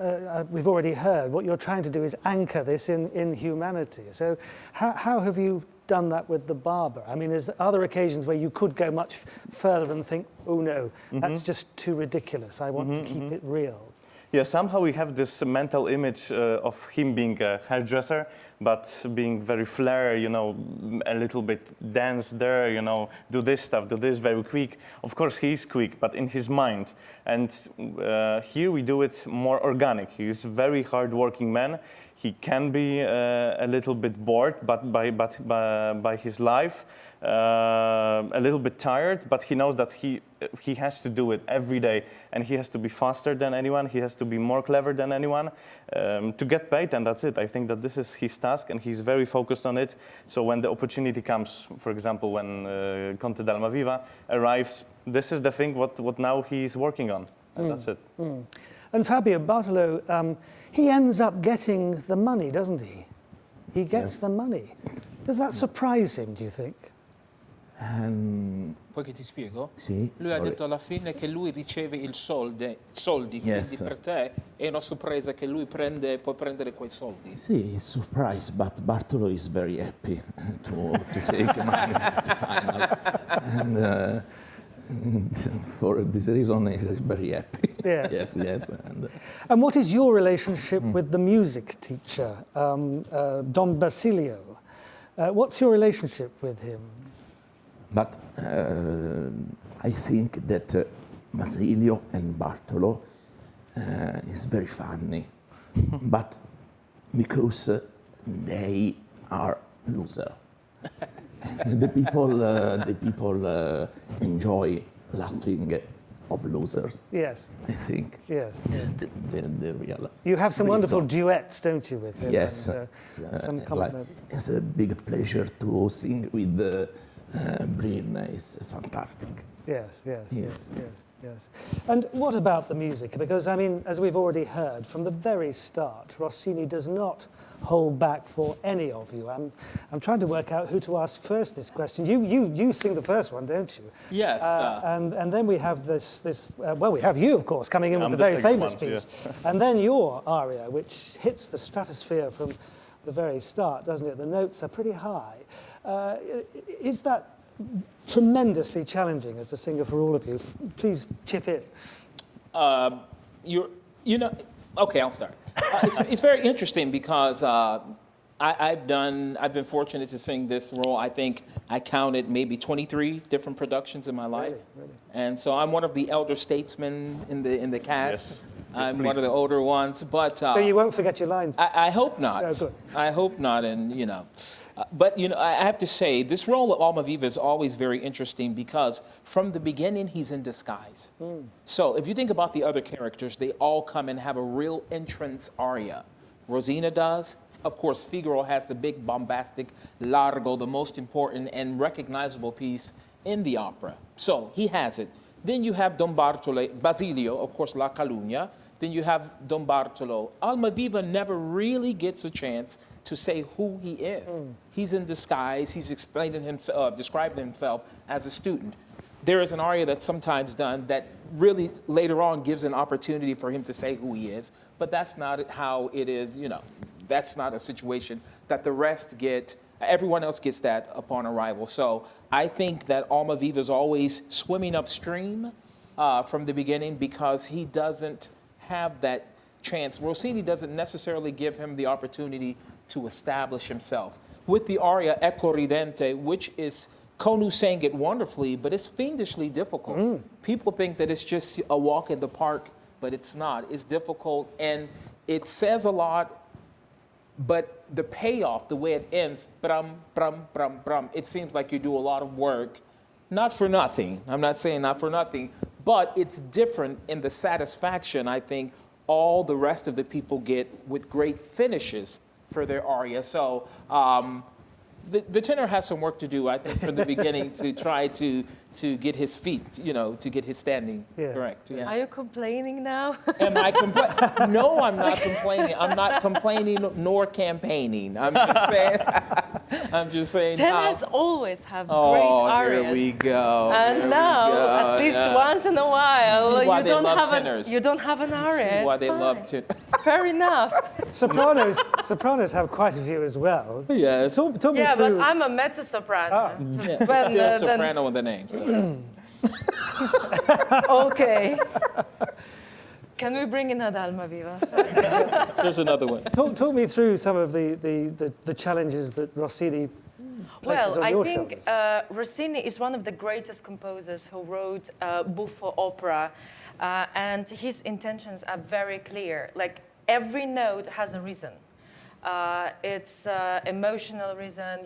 we've already heard, what you're trying to do is anchor this in humanity. So how have you done that with the Barber? I mean, are there occasions where you could go much further and think, oh no, that's just too ridiculous, I want to keep it real? Yeah, somehow we have this mental image of him being a hairdresser, but being very flair, you know, a little bit dance there, you know, do this stuff, do this very quick. Of course, he is quick, but in his mind. And here we do it more organic. He is a very hard-working man. He can be a little bit bored, but by his life, a little bit tired. But he knows that he has to do it every day, and he has to be faster than anyone. He has to be more clever than anyone to get paid, and that's it. I think that this is his task, and he's very focused on it. So when the opportunity comes, for example, when Conte d'Almaviva arrives, this is the thing what now he's working on, and that's it. And Fabio Bartolo, he ends up getting the money, doesn't he? He gets the money. Does that surprise him, do you think? Poi che ti spiego? Sì, Lui ha sorry. detto alla fine che lui riceve soldi, Yes. quindi per te è una sorpresa che lui può prendere quei soldi. Sì, it's surprise, but Bartolo is very happy to take money at the final. And for this reason, he's very happy. Yeah. Yes. And what is your relationship with the music teacher, Don Basilio? What's your relationship with him? But I think that Basilio and Bartolo is very funny, but because they are loser. The people enjoy laughing of losers. Yes. I think. Yes. This is the real. You have some wonderful reason. duets, don't you, with him? Yes. And, some Like, compliment. it's a big pleasure to sing with Bryn. It's fantastic. Yes. Yes. And what about the music? Because, I mean, as we've already heard, from the very start, Rossini does not hold back for any of you. I'm trying to work out who to ask first this question. You sing the first one, don't you? Yes. And then we have well, we have you, of course, coming in with I'm the the very second famous one, piece. And then your aria, which hits the stratosphere from the very start, doesn't it? The notes are pretty high. Is that tremendously challenging as a singer for all of you? Please chip in. Okay, I'll start. It's very interesting because I've been fortunate to sing this role. I think I counted maybe 23 different productions in my life. Really? And so I'm one of the elder statesmen in the cast. Yes. I'm Yes, one of the please. older ones, but So you won't forget your lines. I hope not. Oh, good. I hope not, and but I have to say, this role of Almaviva is always very interesting because from the beginning he's in disguise. So if you think about the other characters, they all come and have a real entrance aria. Rosina does. Of course, Figaro has the big bombastic largo, the most important and recognizable piece in the opera. So he has it. Then you have Don Bartolo, Basilio, of course, La Calunnia. Then you have Don Bartolo. Almaviva never really gets a chance to say who he is. He's in disguise. He's describing himself as a student. There is an aria that's sometimes done that really later on gives an opportunity for him to say who he is, but that's not how it is, that's not a situation that the rest get. Everyone else gets that upon arrival. So I think that Almaviva is always swimming upstream from the beginning because he doesn't have that chance. Rossini doesn't necessarily give him the opportunity to establish himself. With the aria Ecco Ridente, which is Konu sang it wonderfully, but it's fiendishly difficult. People think that it's just a walk in the park, but it's not. It's difficult, and it says a lot, but the payoff, the way it ends, brum, brum, brum, brum, it seems like you do a lot of work, not for nothing. I'm not saying not for nothing, but it's different in the satisfaction, I think, all the rest of the people get with great finishes for their aria. So the tenor has some work to do, I think, from the beginning to try to get his feet, to get his standing correct. Yeah. Are you complaining now? Am I complaining? No, I'm not complaining. I'm not complaining nor campaigning. I'm just saying. Tenors always have great arias. Here we go. And now, at least once in a while, you don't have an aria. See why It's they fine. love tenors. Fair enough. Sopranos have quite a few as well. Yes. Talk me Yeah, through. but I'm a mezzo-soprano. Yeah, Well, still soprano in the name. So. Okay. Can we bring in another Almaviva? There's another one. Talk me through some of the challenges that Rossini places Well, on I your think shoulders. Rossini is one of the greatest composers who wrote buffo opera, and his intentions are very clear. Like, every note has a reason. It's emotional reason,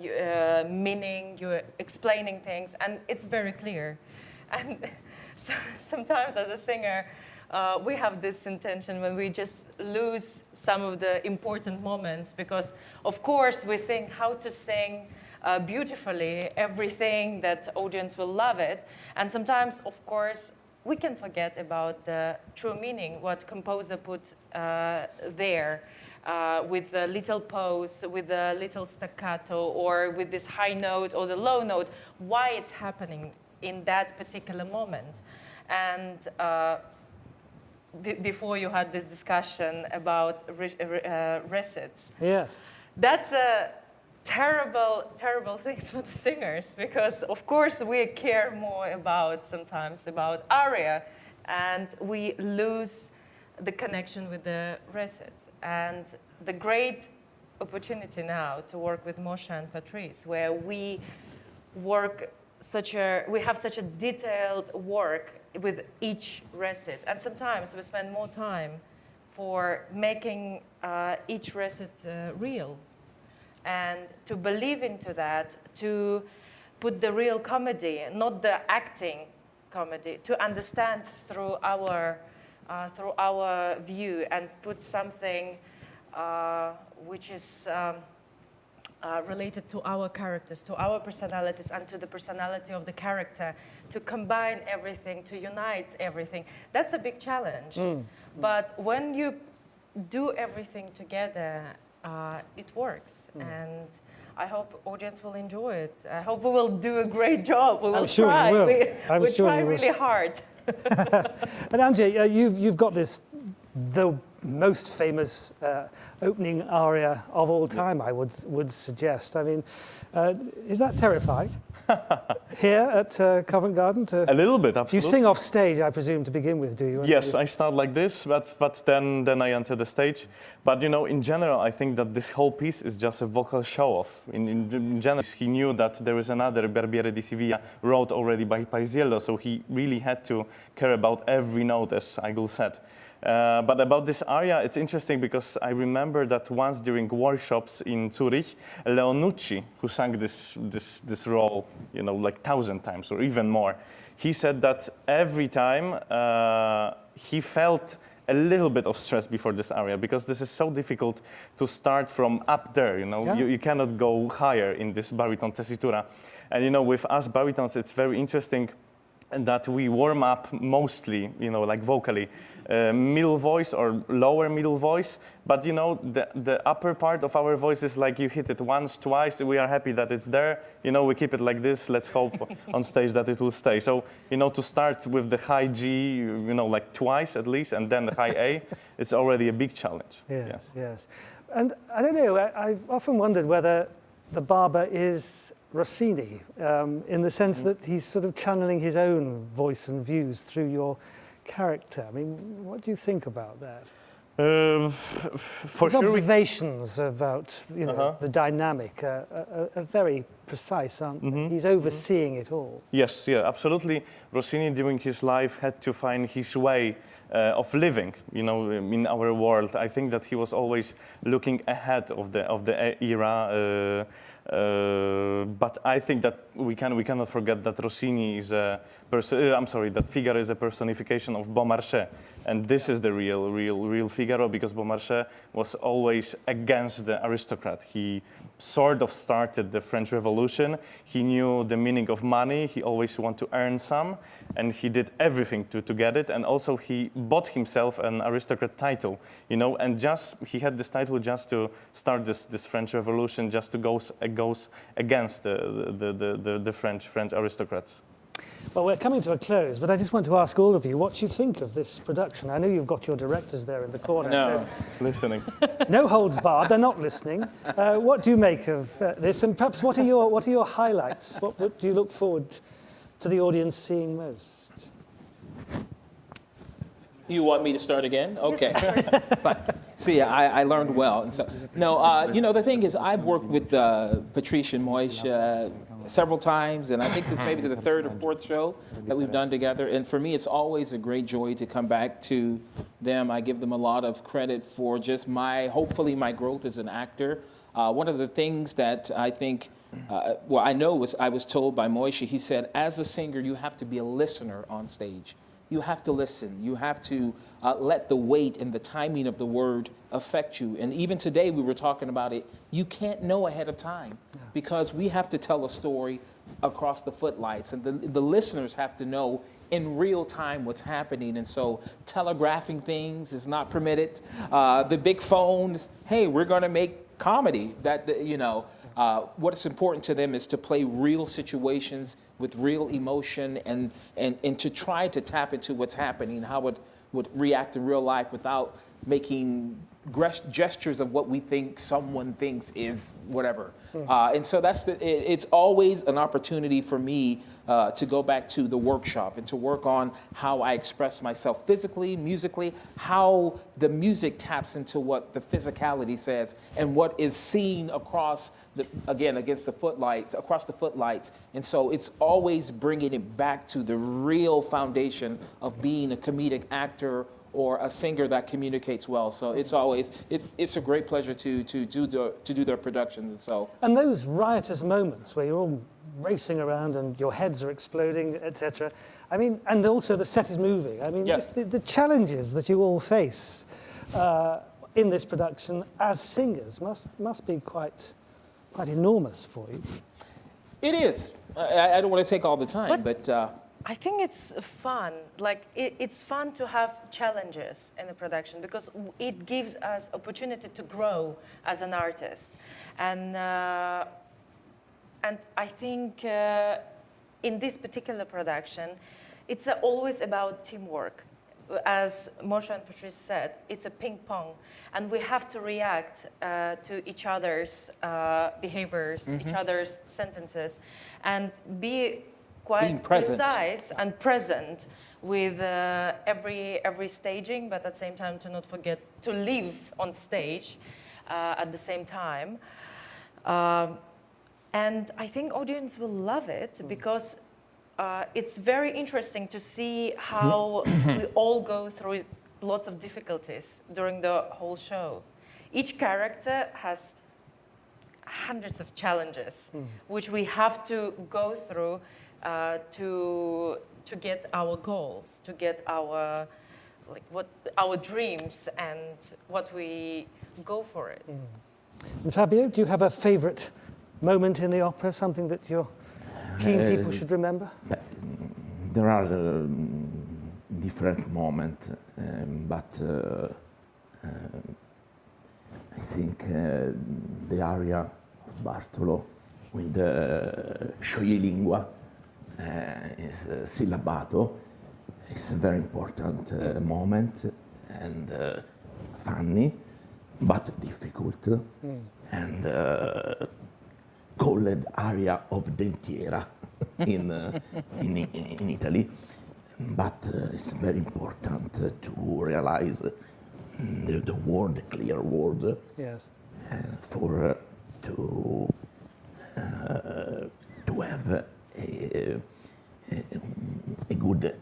meaning, you're explaining things, and it's very clear. And so, sometimes as a singer, we have this intention when we just lose some of the important moments because, of course, we think how to sing beautifully everything that audience will love it. And sometimes, of course, we can forget about the true meaning, what composer put there. With the little pause, with the little staccato, or with this high note or the low note, why it's happening in that particular moment. And before you had this discussion about recits. Yes. That's a terrible things for the singers, because of course we care more sometimes about aria, and we lose the connection with the recits. And the great opportunity now to work with Moshe and Patrice, where we have such a detailed work with each recit, and sometimes we spend more time for making each recit real, and to believe into that, to put the real comedy, not the acting comedy, to understand through our view, and put something which is related to our characters, to our personalities, and to the personality of the character, to combine everything, to unite everything. That's a big challenge. But when you do everything together, it works. And I hope audience will enjoy it. I hope we will do a great job. We will try. We try really hard. And Angie, you've got the most famous opening aria of all time, I would suggest. I mean, is that terrifying? Here at Covent Garden? A little bit, absolutely. You sing off stage, I presume, to begin with, do you? Yes, I start like this, but then I enter the stage. But in general, I think that this whole piece is just a vocal show-off. In general, he knew that there is another Barbiere di Sevilla wrote already by Paisiello, so he really had to care about every note, as Eigel said. But about this aria, it's interesting because I remember that once during workshops in Zurich, Leonucci, who sang this role, like 1,000 times or even more, he said that every time he felt a little bit of stress before this aria, because this is so difficult to start from up there, Yeah. You cannot go higher in this baritone tessitura. And with us baritones, it's very interesting that we warm up mostly, like vocally, middle voice or lower middle voice. But the upper part of our voice is like you hit it once, twice. We are happy that it's there. We keep it like this. Let's hope on stage that it will stay. So, to start with the high G, like twice at least, and then the high A, it's already a big challenge. Yes. And I don't know, I've often wondered whether the Barber is Rossini, in the sense that he's sort of channeling his own voice and views through your character. I mean, what do you think about that? For His sure. observations about the dynamic are very precise, aren't they? He's overseeing it all. Yes, yeah, absolutely. Rossini during his life had to find his way of living, you know, in our world. I think that he was always looking ahead of the era. But I think that we cannot forget that Rossini is that Figaro is a personification of Beaumarchais, and this is the real Figaro, because Beaumarchais was always against the aristocrat. He sort of started the French Revolution. He knew the meaning of money. He always wanted to earn some, and he did everything to get it. And also he bought himself an aristocrat title, you know, and he had this title just to start this French Revolution, just to go against the French aristocrats. Well, we're coming to a close, but I just want to ask all of you what you think of this production. I know you've got your directors there in the corner. No. Listening. No holds barred. They're not listening. What do you make of this? And perhaps what are your highlights? What do you look forward to the audience seeing most? You want me to start again? Okay. Fine. See, I learned well. And so, no, you know, the thing is, I've worked with Patrice and Moïse several times, and I think this may be the third or fourth show that we've done together. And for me, it's always a great joy to come back to them. I give them a lot of credit for just hopefully my growth as an actor. One of the things that I think, I was told by Moïse, he said, as a singer, you have to be a listener on stage. You have to listen. You have to let the weight and the timing of the word affect you. And even today, we were talking about it. You can't know ahead of time because we have to tell a story across the footlights. And the listeners have to know in real time what's happening. And so telegraphing things is not permitted. The big phones, hey, we're going to make comedy. That, you know, what's important to them is to play real situations with real emotion and to try to tap into what's happening, how it would react in real life without making gestures of what we think someone thinks is whatever. And so it's always an opportunity for me to go back to the workshop and to work on how I express myself physically, musically, how the music taps into what the physicality says and what is seen across across the footlights. And so it's always bringing it back to the real foundation of being a comedic actor or a singer that communicates well. So it's a great pleasure to do their productions. And those riotous moments where you're all racing around and your heads are exploding, etc. I mean, and also the set is moving. I mean, yes. the challenges that you all face in this production as singers must be quite enormous for you. It is. I don't want to take all the time, but I think it's fun. Like it's fun to have challenges in the production because it gives us opportunity to grow as an artist, and I think in this particular production, it's always about teamwork. As Moshe and Patrice said, it's a ping pong, and we have to react to each other's behaviors, each other's sentences, and be quite precise and present with every staging, but at the same time to not forget to live on stage at the same time. And I think audience will love it because it's very interesting to see how we all go through lots of difficulties during the whole show. Each character has hundreds of challenges, which we have to go through to get our goals, to get our our dreams, and what we go for it. And Fabio, do you have a favourite moment in the opera, something that you're keen people should remember? There are different moments, but I think the aria of Bartolo with the scioglilingua is syllabato. It's a very important moment and funny, but difficult, and called aria of dentiera in Italy. But it's very important to realize the word, clear word, yes, for to to have a good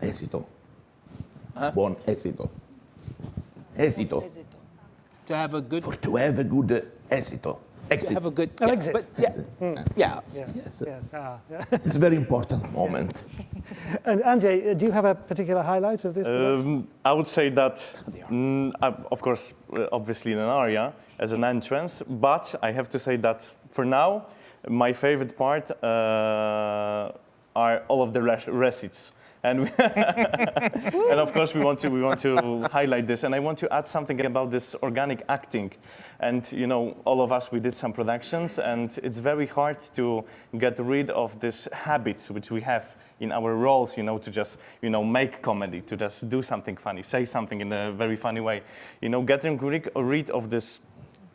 esito. Buon esito. Esito. To have a good. To have a good esito. Exit. To have a good. An exit. But yeah. Yeah. Yes. Yes. It's a very important moment. And Andrzej, do you have a particular highlight of this? I would say that, of course, obviously in an aria as an entrance, but I have to say that for now, my favorite part are all of the recits. And, and of course, we want to highlight this. And I want to add something about this organic acting. And, you know, all of us, we did some productions, and it's very hard to get rid of these habits which we have in our roles, you know, to just, you know, make comedy, to just do something funny, say something in a very funny way. You know, getting rid of this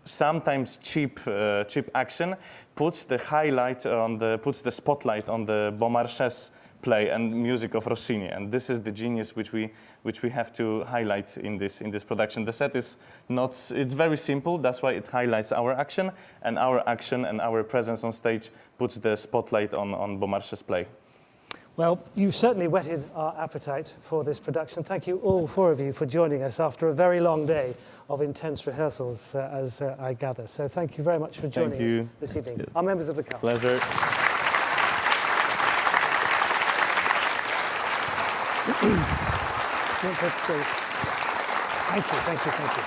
sometimes cheap action puts the spotlight on the Beaumarchais play and music of Rossini, and this is the genius which we have to highlight in this production. The set is it's very simple. That's why it highlights our action and our presence on stage puts the spotlight on Beaumarchais' play. Well, you certainly whetted our appetite for this production. Thank you all four of you for joining us after a very long day of intense rehearsals, as I gather. So thank you very much for joining us this evening. Our members of the cast. Pleasure. Thank you.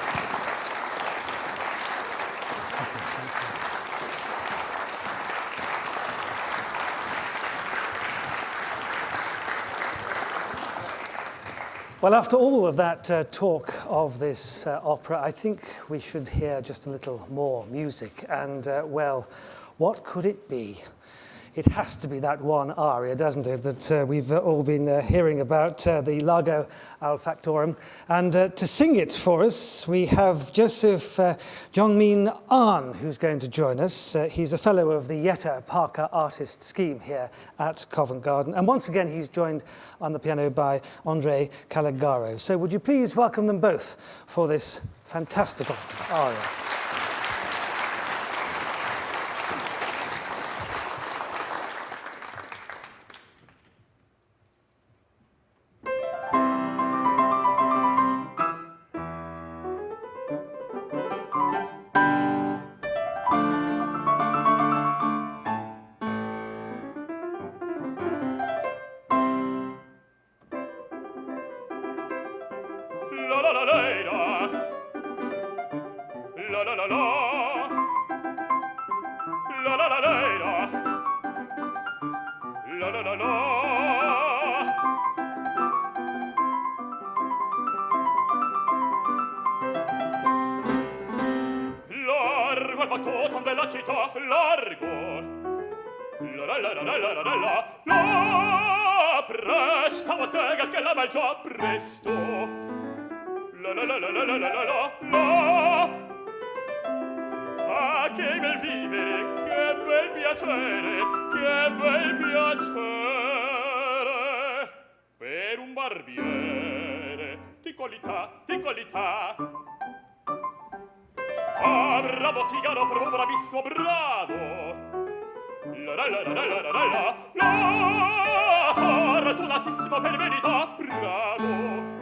Well, after all of that talk of this opera, I think we should hear just a little more music. And, well, what could it be? It has to be that one aria, doesn't it, that we've all been hearing about, the Largo al Factorum. And to sing it for us, we have Joseph Jongmin Ahn, who's going to join us. He's a fellow of the Yetta Parker Artist Scheme here at Covent Garden. And once again, he's joined on the piano by Andrei Caligaro. So would you please welcome them both for this fantastical aria. Largo al factotum della città, largo. La presta bottega che la mangia presto. Ah, che bel vivere, che bel piacere, che bel piacere per un barbiere di qualità, di qualità. Ah, bravo Figaro, bravo, bravissimo, bravo. La fortunatissimo per verità, bravo.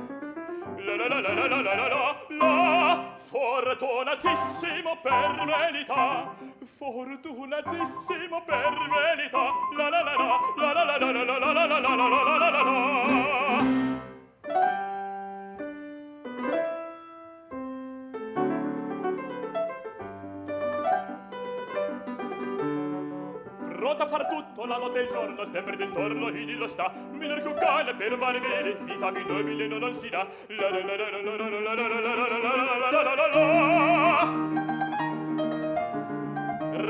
La fortunatissimo per verità, fortunatissimo per verità. Pronto a far tutto la notte e il giorno, sempre d'intorno idillo sta. Miglior che un cane per valere, vita più nobile non si dà.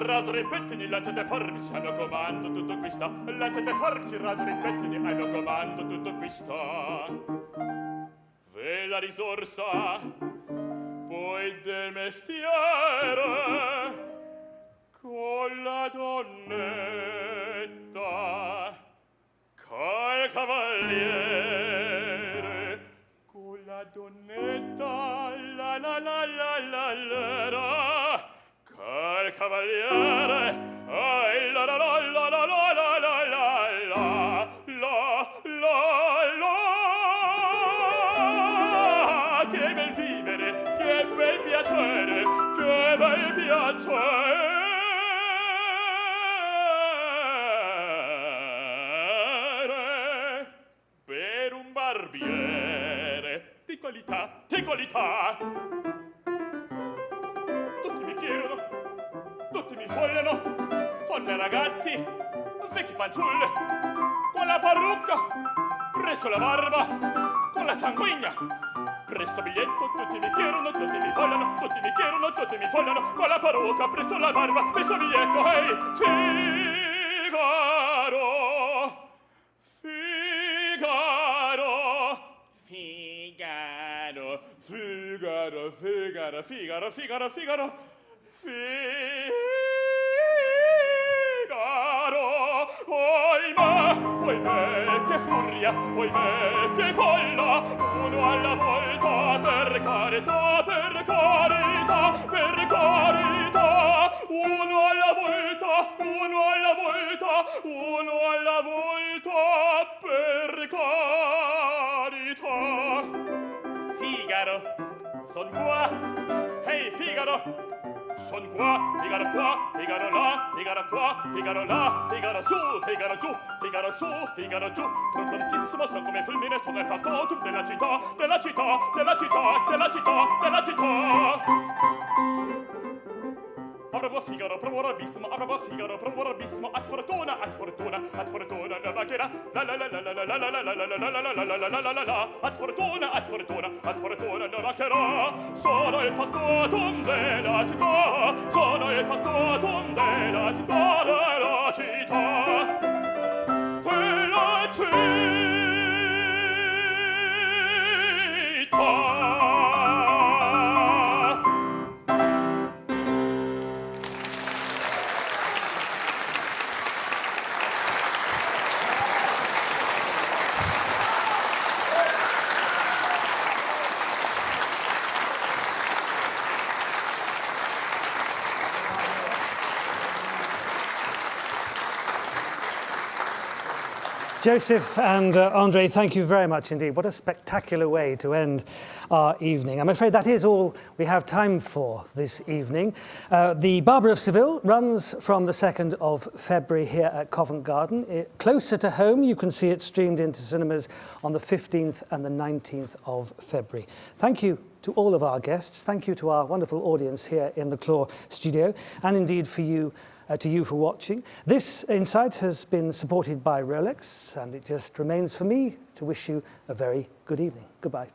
Raso e pettini, lanciate e forbici, a mio comando tutto qui sta. Lanciate e forbici, raso e pettini, a mio comando tutto qui sta. Ve la risorsa, poi del mestiere, con la donnetta, col cavaliere, con la donnetta, la, col cavaliere, la la la la la la la la la la. Che bel vivere, che bel piacere, che bel piacere per un barbiere di qualità, di qualità. Tutti mi chiedono, tutti mi vogliono, donne e ragazzi, vecchi fanciulle, con la parrucca, presso la barba, con la sanguigna. Presto biglietto, tutti mi chiedono, tutti mi vogliono, tutti mi chiedono, tutti mi vogliono, con la parrucca, presto la barba, presto biglietto, ehi, Figaro, Figaro, Figaro, Figaro, Figaro, Figaro, Figaro, Figaro, Figaro, oimè, che furia, oimè, che folla, uno alla volta, per carità, per carità, per carità, uno alla volta, uno alla volta, uno alla volta, per carità. Figaro, son qua, ehi Figaro, son qua, Figaro qua, Figaro là, Figaro qua, Figaro là, Figaro su, Figaro giù, Figaro su, Figaro giù. Prontissimo, sono come fulmine, sono il factotum della città, della città, della città, della città, della città. Bravo Figaro, bravo rabissimo, bravo Figaro, bravo rabissimo, ad fortuna, ad fortuna, ad fortuna, la vacherà, la la la la la la la la la la la la la la la la la la, ad fortuna, ad fortuna, ad fortuna, la vacherà. Sono il factotum della città, sono il factotum della città, della città, della città. Joseph and Andre, thank you very much indeed. What a spectacular way to end our evening. I'm afraid that is all we have time for this evening. The Barber of Seville runs from the 2nd of February here at Covent Garden. Closer to home, you can see it streamed into cinemas on the 15th and the 19th of February. Thank you to all of our guests. Thank you to our wonderful audience here in the Claw studio, and indeed for you for watching. This Insight has been supported by Rolex, and it just remains for me to wish you a very good evening. Goodbye.